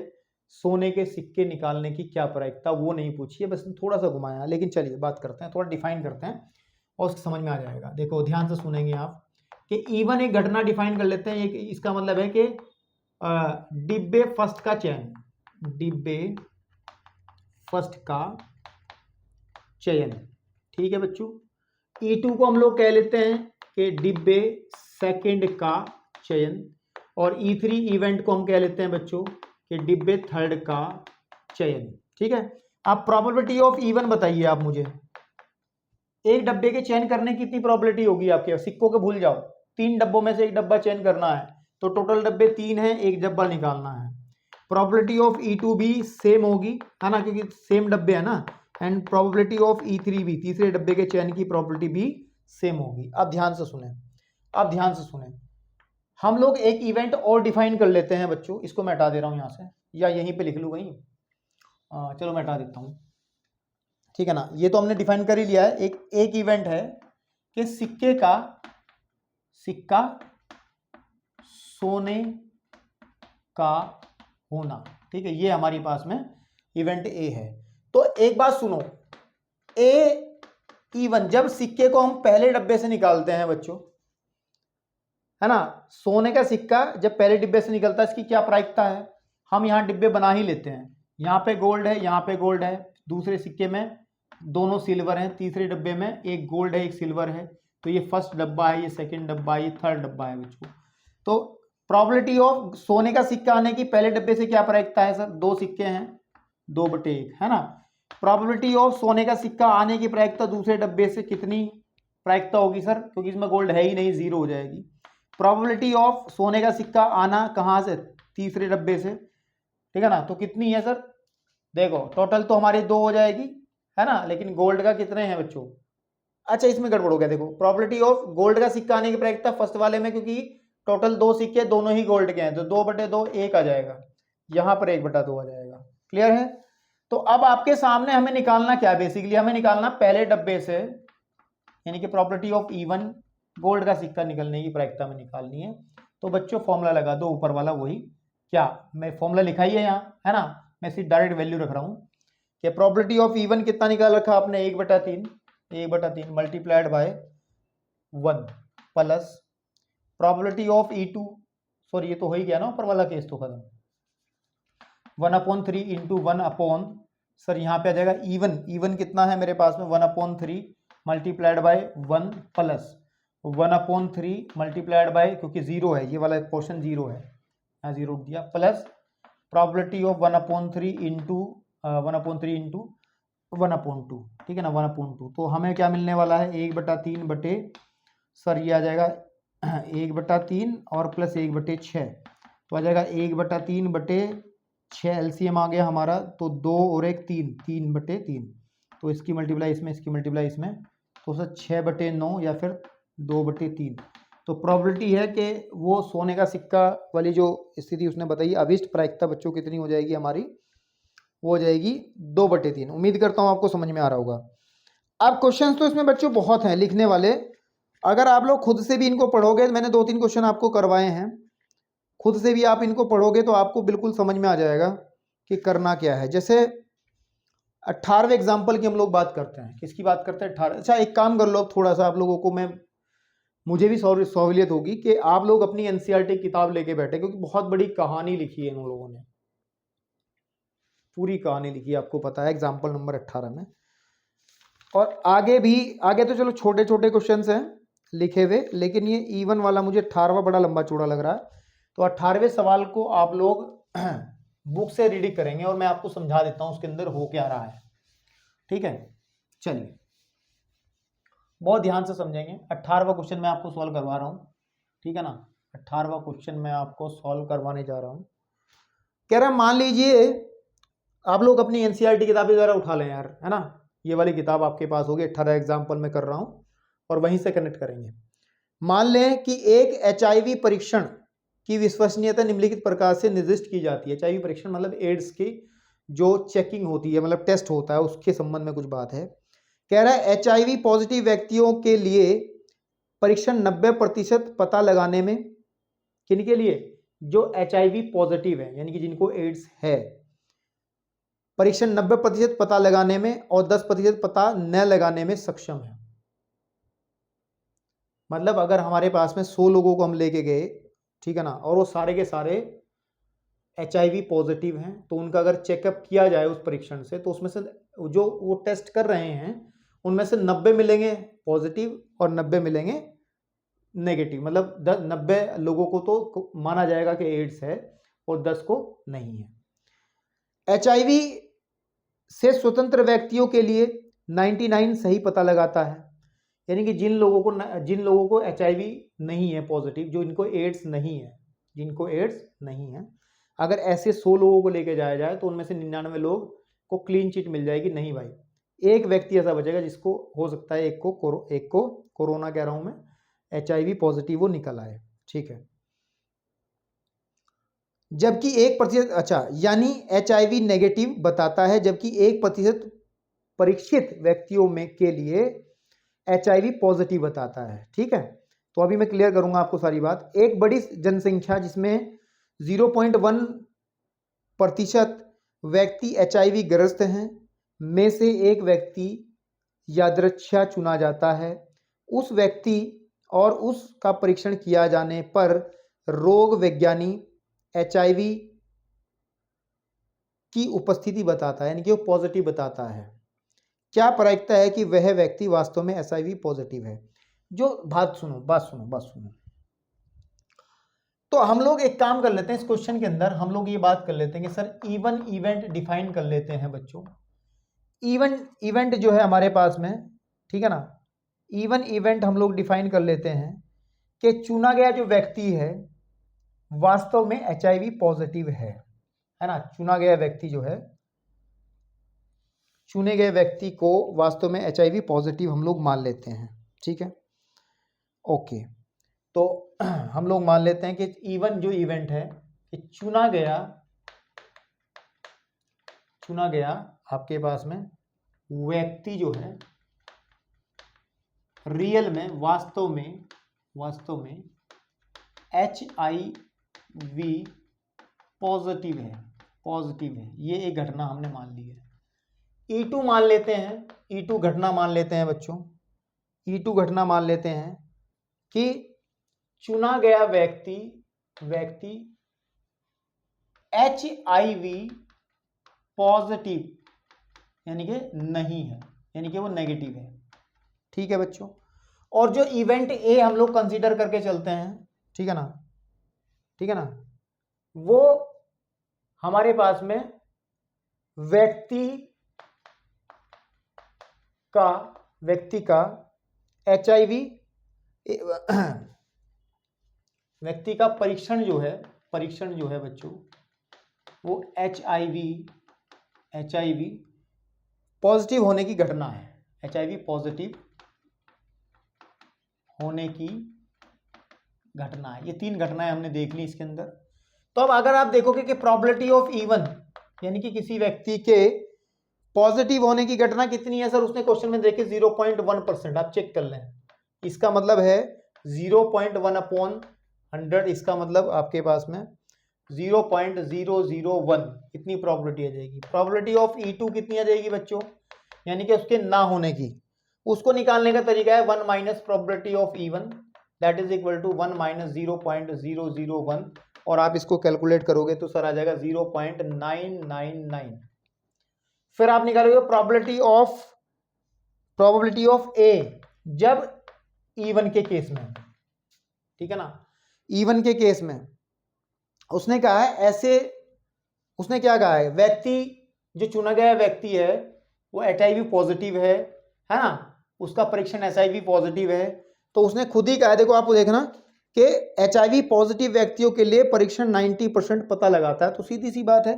सोने के सिक्के निकालने की क्या प्रायिकता, वो नहीं पूछी है, बस थोड़ा सा घुमाया। लेकिन चलिए बात करते हैं, थोड़ा डिफाइन करते हैं और उसको समझ में आ जाएगा। देखो ध्यान से सुनेंगे आप कि इवन एक घटना डिफाइन कर लेते हैं। इसका मतलब है कि डिब्बे फर्स्ट का चयन, डिब्बे फर्स्ट का चयन, ठीक है बच्चों। E2 को हम लोग कह लेते हैं कि डिब्बे सेकंड का चयन, और E3 इवेंट को हम कह लेते हैं बच्चों कि डिब्बे थर्ड का चयन, ठीक है। अब प्रोबेबिलिटी ऑफ इवन बताइए आप मुझे, एक डब्बे के चयन करने की कितनी प्रोबेबिलिटी होगी आपके। सिक्कों के भूल जाओ, 3 डब्बों में से एक डब्बा चयन करना है, तो टोटल डब्बे 3 हैं, एक डब्बा निकालना है। प्रोबेबिलिटी ऑफ E2 भी सेम होगी, है ना, क्योंकि सेम डब्बे है ना। एंड प्रोबेबिलिटी ऑफ E3 भी, तीसरे डब्बे के चयन की प्रोबेबिलिटी भी सेम होगी। अब ध्यान से सुने, अब ध्यान से सुने, हम लोग एक इवेंट और डिफाइन कर लेते हैं बच्चों। इसको मैं हटा दे रहा हूं यहां से, या यहीं पे लिख लूं कहीं, चलो मैं हटा देता हूं, ठीक है ना। ये तो हमने डिफाइन कर ही लिया है। एक इवेंट है कि सिक्का सोने का होना, ठीक है, ये हमारे पास में इवेंट ए है। तो एक बात सुनो, ए इवन, जब सिक्के को हम पहले डब्बे से निकालते हैं बच्चों, है ना, सोने का सिक्का जब पहले डिब्बे से निकलता है, इसकी क्या प्रायिकता है। हम यहाँ डिब्बे बना ही लेते हैं, यहाँ पे गोल्ड है, यहाँ पे गोल्ड है, दूसरे सिक्के में दोनों सिल्वर हैं, तीसरे डब्बे में एक गोल्ड है एक सिल्वर है। तो ये फर्स्ट डब्बा है, ये सेकंड डब्बा है, ये थर्ड डब्बा है बच्चों। तो प्रोबेबिलिटी ऑफ सोने का सिक्का आने की पहले डब्बे से क्या प्रायिकता है सर, 2 सिक्के हैं, 2/1, है ना। प्रोबेबिलिटी ऑफ सोने का सिक्का आने की प्रायिकता दूसरे डब्बे से कितनी प्रायिकता होगी सर, क्योंकि इसमें गोल्ड है ही नहीं, 0 हो जाएगी। प्रोबेबिलिटी ऑफ सोने का सिक्का आना कहाँ से, तीसरे डब्बे से, ठीक है ना। तो कितनी है सर, देखो टोटल तो हमारी 2 हो जाएगी, है ना, लेकिन गोल्ड का कितने हैं बच्चों। अच्छा इसमें गड़बड़ हो गया, देखो प्रोबेबिलिटी ऑफ गोल्ड का सिक्का आने की प्रायिकता फर्स्ट वाले में, क्योंकि टोटल 2 सिक्के दोनों ही गोल्ड के हैं, तो 2/2 1 आ जाएगा, यहां पर 1/2 आ जाएगा। क्लियर है। तो अब आपके सामने हमें निकालना क्या है, बेसिकली हमें निकालना पहले डब्बे से, यानी कि प्रोबेबिलिटी ऑफ इवन गोल्ड का सिक्का निकलने की प्रायिकता में निकालनी है। तो बच्चों फॉर्मूला लगा दो, ऊपर वाला वही, क्या मैं फॉर्मूला लिखा ही है यहाँ, है ना, मैं सिर्फ डायरेक्ट वैल्यू रख रहा हूँ कि प्रोबेबिलिटी ऑफ इवन कितना निकाल रखा आपने, 1/3 multiplied by 1 plus probability of E2, sorry ये तो हो ही गया ना ऊपर वाला केस, तो खत्म, 1/3 इंटू 1 सर यहाँ पे आ जाएगा इवन कितना है मेरे पास में, 1/3 multiplied by 1 plus 1/3 multiplied by, क्योंकि 0 है, ये वाला पोर्शन 0 है, यहाँ 0 दिया, plus probability of 1/3 into 1/3 into 1/2, ठीक है ना, 1/2। तो हमें क्या मिलने वाला है, 1/3 बटे, सर ये आ जाएगा 1/3 और प्लस 1/6, तो आ जाएगा 1/3/6 एलसीएम आ गया हमारा, तो 2 और 1 3, 3/3, तो इसकी मल्टीप्लाई इसमें, इसकी मल्टीप्लाई इसमें, तो सर 6/9 या फिर 2/3। तो प्रोबेबिलिटी है कि वो सोने का सिक्का वाली जो स्थिति उसने बताई, अभिष्ट प्रायिकता बच्चों कितनी हो जाएगी हमारी, वो हो जाएगी 2/3। उम्मीद करता हूँ आपको समझ में आ रहा होगा। अब क्वेश्चंस तो इसमें बच्चों बहुत हैं लिखने वाले, अगर आप लोग खुद से भी इनको पढ़ोगे, मैंने 2-3 क्वेश्चन आपको करवाए हैं, खुद से भी आप इनको पढ़ोगे तो आपको बिल्कुल समझ में आ जाएगा कि करना क्या है। जैसे 18वें एग्जाम्पल की हम लोग बात करते हैं, किसकी बात करते हैं, 18। अच्छा एक काम कर लो, थोड़ा सा आप लोगों को मुझे भी सहूलियत होगी कि आप लोग अपनी एनसीईआरटी किताब लेके बैठे, क्योंकि बहुत बड़ी कहानी लिखी है इन लोगों ने, पूरी कहानी लिखी है, आपको पता है एग्जाम्पल नंबर 18 में। और आगे तो चलो छोटे छोटे क्वेश्चंस हैं लिखे हुए, लेकिन ये इवन वाला मुझे 18वां बड़ा लंबा चौड़ा लग रहा है। तो 18वें सवाल को आप लोग बुक से रीडिंग करेंगे और मैं आपको समझा देता हूं उसके अंदर हो क्या रहा है, ठीक है। चलिए बहुत ध्यान से समझेंगे। 18वां क्वेश्चन मैं आपको सॉल्व करवा रहा हूं, ठीक है ना। 18वां क्वेश्चन मैं आपको सॉल्व करवाने जा रहा हूं। कह रहा मान लीजिए आप लोग अपनी एनसीईआरटी किताबें जरा उठा लें यार, है ना, ये वाली किताब आपके पास होगी, 18 एग्जाम्पल में कर रहा हूं और वहीं से कनेक्ट करेंगे। मान लें कि एक एचआईवी परीक्षण की विश्वसनीयता निम्नलिखित प्रकार से निर्दिष्ट की जाती है। एचआईवी परीक्षण मतलब एड्स की जो चेकिंग होती है, मतलब टेस्ट होता है, उसके संबंध में कुछ बात है। कह रहा है एचआईवी पॉजिटिव व्यक्तियों के लिए परीक्षण 90% पता लगाने में, किनके लिए, जो एचआईवी पॉजिटिव है यानी कि जिनको एड्स है, परीक्षण 90% पता लगाने में और 10% पता न लगाने में सक्षम है। मतलब अगर हमारे पास में 100 लोगों को हम लेके गए, ठीक है ना, और वो सारे के सारे एचआईवी पॉजिटिव हैं, तो उनका अगर चेकअप किया जाए उस परीक्षण से, तो उसमें से जो वो टेस्ट कर रहे हैं उनमें से 90 मिलेंगे पॉजिटिव और 90 मिलेंगे नेगेटिव। मतलब 90 लोगों को तो माना जाएगा कि एड्स है और 10 को नहीं है। एचआईवी से स्वतंत्र व्यक्तियों के लिए 99 सही पता लगाता है, यानी कि जिन लोगों को एचआईवी नहीं है पॉजिटिव, जो इनको एड्स नहीं है, जिनको एड्स नहीं है, अगर ऐसे 100 लोगों को लेके जाया जाए तो उनमें से 99 लोग को क्लीन चिट मिल जाएगी। नहीं भाई, एक व्यक्ति ऐसा बचेगा जिसको हो सकता है एक को कोरोना कह रहा हूं मैं, एचआईवी पॉजिटिव वो निकल आए, ठीक है। जबकि 1%, अच्छा यानी एचआईवी नेगेटिव बताता है, जबकि 1% परीक्षित व्यक्तियों में के लिए एचआईवी पॉजिटिव बताता है, ठीक है। तो अभी मैं क्लियर करूंगा आपको सारी बात। एक बड़ी जनसंख्या जिसमें 0.1% व्यक्ति एचआईवी ग्रस्त हैं में से एक व्यक्ति यादृच्छा चुना जाता है। उस व्यक्ति और उसका परीक्षण किया जाने पर रोग विज्ञानी एचआईवी की उपस्थिति बताता है, यानी कि वो पॉजिटिव बताता है। क्या प्रायिकता है कि वह व्यक्ति वास्तव में एचआईवी पॉजिटिव है। जो बात सुनो। तो हम लोग एक काम कर लेते हैं, इस क्वेश्चन के अंदर हम लोग ये बात कर लेते हैं कि सर इवन इवेंट डिफाइन कर लेते हैं बच्चों। इवेंट जो है हमारे पास में, ठीक है ना, इवन इवेंट हम लोग डिफाइन कर लेते हैं कि चुना गया जो व्यक्ति है वास्तव में एचआईवी पॉजिटिव है ना। चुना गया व्यक्ति जो है, चुने गए व्यक्ति को वास्तव में एचआईवी पॉजिटिव हम लोग मान लेते हैं, ठीक है, ओके। तो हम लोग मान लेते हैं कि इवन जो इवेंट है कि चुना गया आपके पास में व्यक्ति जो है रियल में वास्तव में एचआईवी पॉजिटिव है। ये एक घटना हमने मान ली है। E2 मान लेते हैं, E2 घटना मान लेते हैं बच्चों, E2 घटना मान लेते हैं कि चुना गया व्यक्ति एचआईवी पॉजिटिव यानी कि नहीं है, यानी कि वो नेगेटिव है, ठीक है बच्चों। और जो इवेंट ए हम लोग कंसीडर करके चलते हैं, ठीक है ना, वो हमारे पास में व्यक्ति का एचआईवी व्यक्ति का परीक्षण जो है परीक्षण जो है बच्चों वो HIV पॉजिटिव होने की घटना है। HIV पॉजिटिव होने की घटना है। ये 3 घटनाएं हमने देख ली इसके अंदर। तो अब अगर आप देखोगे कि प्रोबेबिलिटी ऑफ इवन यानी कि किसी व्यक्ति के पॉजिटिव होने की घटना कितनी है सर, उसने क्वेश्चन में देखे 0.1%। आप चेक कर लें, इसका मतलब है 0.1/100, इसका मतलब आपके पास में 0.001 इतनी प्रोबेबिलिटी आ जाएगी। प्रोबेबिलिटी ऑफ E2 कितनी आ जाएगी बच्चों, यानी कि उसके ना होने की, उसको निकालने का तरीका है 1 minus probability of E1 that is equal to 1 minus 0.001 और आप इसको कैलकुलेट करोगे तो सर आ जाएगा 0.999। फिर आप निकालोगे प्रोबेबिलिटी ऑफ A जब E1 के केस में, ठीक है ना, E1 के केस में उसने कहा है ऐसे, उसने क्या कहा है, व्यक्ति जो चुना गया व्यक्ति है वो HIV पॉजिटिव है ना, उसका परीक्षण SIV पॉजिटिव है। तो उसने खुद ही कहा है, देखो आपको देखना कि HIV पॉजिटिव व्यक्तियों के लिए परीक्षण 90% पता लगाता है। तो सीधी सी बात है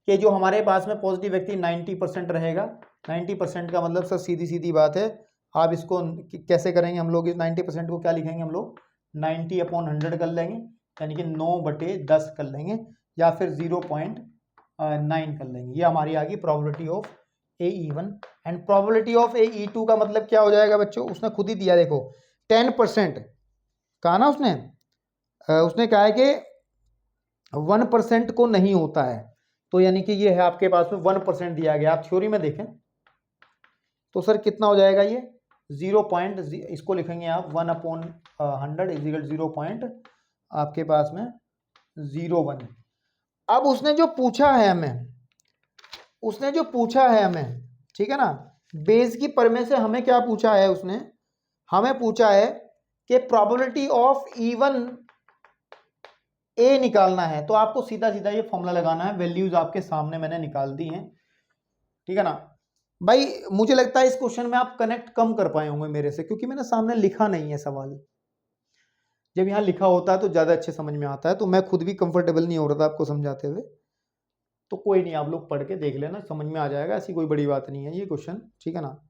कि जो हमारे पास में पॉजिटिव व्यक्ति 90% रहेगा। 90% का मतलब सर सीधी सीधी बात है, आप इसको कैसे करेंगे हम लोग, इस 90% को क्या लिखेंगे हम लोग, 90/100 कर लेंगे, यानी कि 9/10 कर लेंगे, या फिर 0.9 कर लेंगे। ये हमारी आ गई probability of AE1। And probability of AE2 का मतलब क्या हो जाएगा बच्चों, उसने खुद ही दिया, देखो 10% कहा ना उसने कहा है कि 1% को नहीं होता है, तो यानी कि ये है आपके पास में 1% दिया गया। आप थ्योरी में देखें तो सर कितना हो जाएगा ये 0. इसको लिखेंगे आप 1/100 इज इक्वल 0. आपके पास में 0.1। अब उसने जो पूछा है हमें, ठीक है ना, बेस की परमे से हमें क्या पूछा है, उसने हमें पूछा है कि प्रोबेबिलिटी ऑफ E1 A निकालना है। तो आपको सीधा सीधा ये फॉर्मूला लगाना है, वैल्यूज आपके सामने मैंने निकाल दी हैं, ठीक है ना भाई। मुझे लगता है इस क्वेश्चन में आप कनेक्ट कम कर पाए होंगे मेरे से, क्योंकि मैंने सामने लिखा नहीं है सवाल। जब यहाँ लिखा होता है तो ज़्यादा अच्छे समझ में आता है, तो मैं खुद भी कंफर्टेबल नहीं हो रहा था आपको समझाते हुए। तो कोई नहीं, आप लोग पढ़ के देख लेना, समझ में आ जाएगा, ऐसी कोई बड़ी बात नहीं है ये क्वेश्चन, ठीक है ना।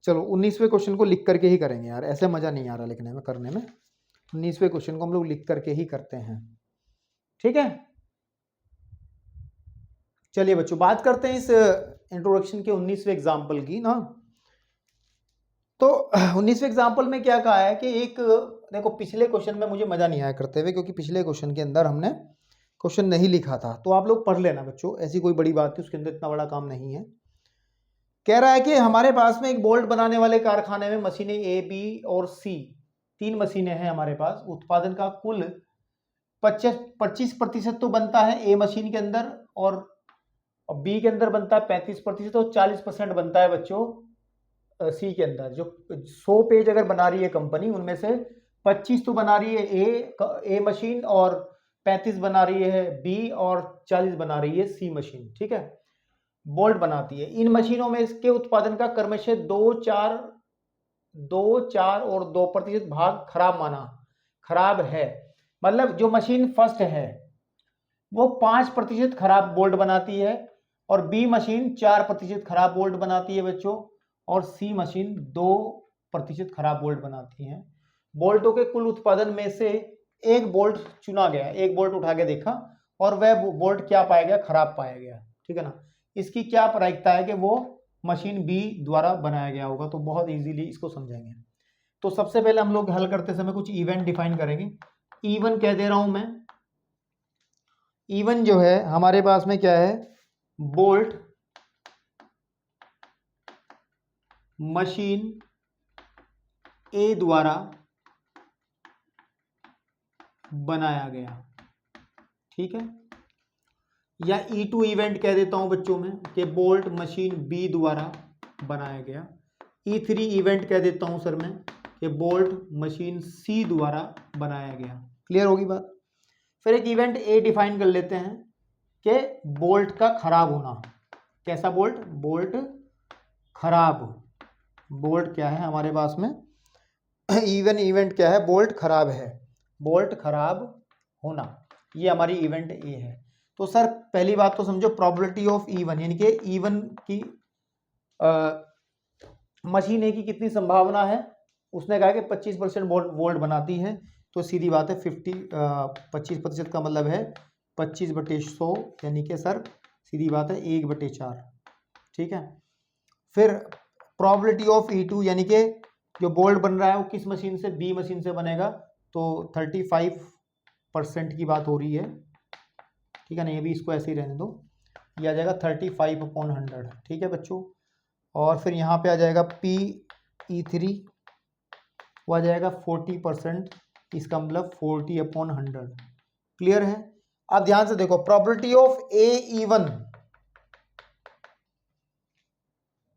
चलो 19वें क्वेश्चन को लिख करके ही करेंगे यार, ऐसे मज़ा नहीं आ रहा लिखने में, करने में। 19वें क्वेश्चन को हम लोग लिख करके ही करते हैं, ठीक है। चलिए बच्चों बात करते हैं इस इंट्रोडक्शन के 19वें एग्जाम्पल की ना। तो 19वें एग्जाम्पल में क्या कहा है कि एक, देखो पिछले क्वेश्चन में मुझे मजा नहीं आया करते हुए, क्योंकि पिछले क्वेश्चन के अंदर हमने क्वेश्चन नहीं लिखा था। तो आप लोग पढ़ लेना बच्चों, ऐसी कोई बड़ी बात नहीं, उसके अंदर इतना बड़ा काम नहीं है। कह रहा है कि हमारे पास में एक बोल्ट बनाने वाले कारखाने में मशीनें A, B और C 3 मशीनें हैं हमारे पास। उत्पादन का कुल 25% तो बनता है A मशीन के अंदर, और B के अंदर बनता है 35%, और 40% बनता है बच्चों C के अंदर। जो 100 पेज अगर बना रही है कंपनी, उनमें से 25 तो बना रही है A मशीन, और 35 बना रही है B, और 40 बना रही है C मशीन, ठीक है, बोल्ट बनाती है। इन मशीनों में इसके उत्पादन का क्रमशः 2, 4 और 2% भाग खराब है। मतलब जो मशीन फर्स्ट है वो 5% खराब बोल्ट बनाती है, और B मशीन 4% खराब बोल्ट बनाती है बच्चों, और C मशीन 2% खराब बोल्ट बनाती है। बोल्टों के कुल उत्पादन में से एक बोल्ट चुना गया, एक बोल्ट उठा के देखा, और वह बोल्ट क्या पाया गया, खराब पाया गया, ठीक है ना। इसकी क्या प्रायिकता है कि वो मशीन B द्वारा बनाया गया होगा। तो बहुत इजीली इसको समझेंगे। तो सबसे पहले हम लोग हल करते समय कुछ इवेंट डिफाइन करेंगे। E1 कह दे रहा हूं मैं, E1 जो है हमारे पास में क्या है, बोल्ट मशीन A द्वारा बनाया गया, ठीक है। या E2 इवेंट कह देता हूं बच्चों में कि बोल्ट मशीन B द्वारा बनाया गया। E3 इवेंट कह देता हूं सर मैं कि बोल्ट मशीन C द्वारा बनाया गया। क्लियर होगी बात। फिर एक इवेंट A डिफाइन कर लेते हैं कि बोल्ट का खराब होना। कैसा बोल्ट, बोल्ट खराब। बोल्ट क्या है हमारे पास में, इवेंट क्या है, बोल्ट खराब है, बोल्ट खराब होना। ये हमारी इवेंट ए है। तो सर पहली बात तो समझो प्रोबेबिलिटी ऑफ E1 यानी कि E1 की मशीन ए की कितनी संभावना है, उसने कहा कि 25% वोल्ट बनाती है, तो सीधी बात है 25% का मतलब है 25/100 यानी कि सर सीधी बात है 1/4। ठीक है। फिर प्रोबेबिलिटी ऑफ E2 यानी कि जो बोल्ट बन रहा है वो किस मशीन से, बी मशीन से बनेगा, तो 35% की बात हो रही है। ठीक है ना, ये भी इसको ऐसे ही रहने दो, ये आ जाएगा 35/100। ठीक है बच्चों। और फिर यहाँ पे आ जाएगा PE3, वो आ जाएगा 40%, इसका मतलब 40/100। क्लियर है। अब ध्यान से देखो प्रोबेबिलिटी ऑफ AE1,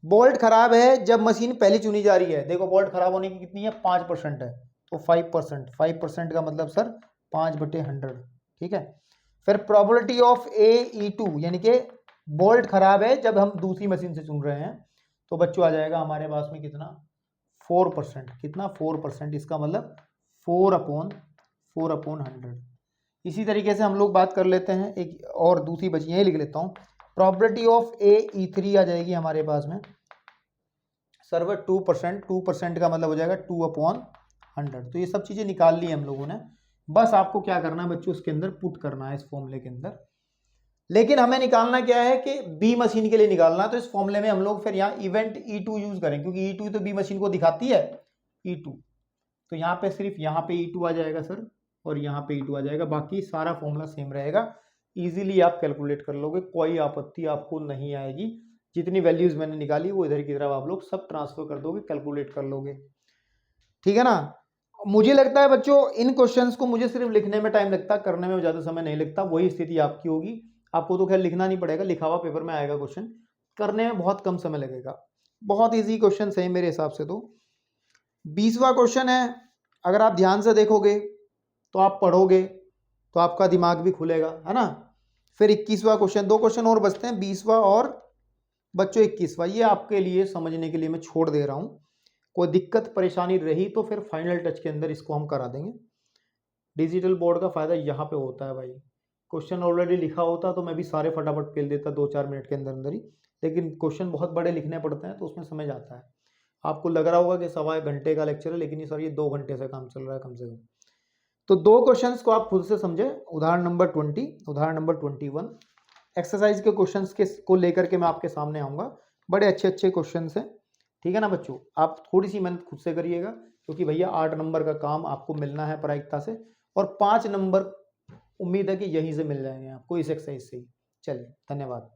बोल्ट खराब है जब मशीन पहली चुनी जा रही है, देखो बोल्ट खराब होने की कितनी है 5% है, तो 5% का मतलब सर 5/100। ठीक है। फिर प्रोबेबिलिटी ऑफ AE2 यानी कि बोल्ट खराब है जब हम दूसरी मशीन से चुन रहे हैं, तो बच्चों आ जाएगा हमारे पास में कितना 4%। कितना 4%, इसका मतलब 4/100। इसी तरीके से हम लोग बात कर लेते हैं, एक और दूसरी बची यही लिख लेता हूँ। प्रोबेबिलिटी ऑफ AE3 आ जाएगी हमारे पास में सर्वर 2% का मतलब हो जाएगा 2/100। तो ये सब चीज़ें निकाल ली हम लोगों ने, बस आपको क्या करना है बच्चों, उसके अंदर पुट करना है इस फॉर्मूले के अंदर। लेकिन हमें निकालना क्या है कि बी मशीन के लिए निकालना, तो इस फॉर्मूले में हम लोग फिर यहाँ इवेंट E2 यूज करें, क्योंकि E2 तो बी मशीन को दिखाती है E2, तो यहाँ पे सिर्फ यहाँ पे E2 आ जाएगा सर, और यहाँ पे E2 आ जाएगा, बाकी सारा फॉर्मूला सेम रहेगा। इजीली आप कैलकुलेट कर लोगे, कोई आपत्ति आपको नहीं आएगी। जितनी वैल्यूज मैंने निकाली वो इधर की तरफ आप लोग सब ट्रांसफर कर दोगे, कैलकुलेट कर लोगे। ठीक है ना। मुझे लगता है बच्चों इन क्वेश्चंस को मुझे सिर्फ लिखने में टाइम लगता है, करने में ज़्यादा समय नहीं लगता। वही स्थिति आपकी होगी, आपको तो खैर लिखना नहीं पड़ेगा, लिखा हुआ पेपर में आएगा क्वेश्चन, करने में बहुत कम समय लगेगा। बहुत ईजी क्वेश्चन है मेरे हिसाब से। तो 20वां क्वेश्चन है, अगर आप ध्यान से देखोगे तो आप पढ़ोगे तो आपका दिमाग भी खुलेगा, है ना। फिर 21वां क्वेश्चन, 2 क्वेश्चन और बचते हैं, 20वां और बच्चों 21वां, ये आपके लिए समझने के लिए मैं छोड़ दे रहा हूँ। कोई दिक्कत परेशानी रही तो फिर फाइनल टच के अंदर इसको हम करा देंगे। डिजिटल बोर्ड का फायदा यहाँ पे होता है भाई, क्वेश्चन ऑलरेडी लिखा होता तो मैं भी सारे फटाफट पेल देता 2-4 मिनट के अंदर अंदर ही, लेकिन क्वेश्चन बहुत बड़े लिखने पड़ते हैं तो उसमें समझ आता है। आपको लग रहा होगा कि 1.25 घंटे का लेक्चर है, लेकिन ये सर ये 2 घंटे से काम चल रहा है कम से कम। तो 2 क्वेश्चंस को आप खुद से समझे, उदाहरण नंबर 20, उदाहरण नंबर 21। एक्सरसाइज के क्वेश्चंस को लेकर के मैं आपके सामने आऊँगा, बड़े अच्छे अच्छे क्वेश्चंस हैं। ठीक है ना बच्चों, आप थोड़ी सी मेहनत खुद से करिएगा, क्योंकि भैया 8 नंबर का काम आपको मिलना है प्रायिकता से, और 5 नंबर उम्मीद है कि यहीं से मिल जाएंगे आपको इस एक्सरसाइज से ही। चलिए धन्यवाद।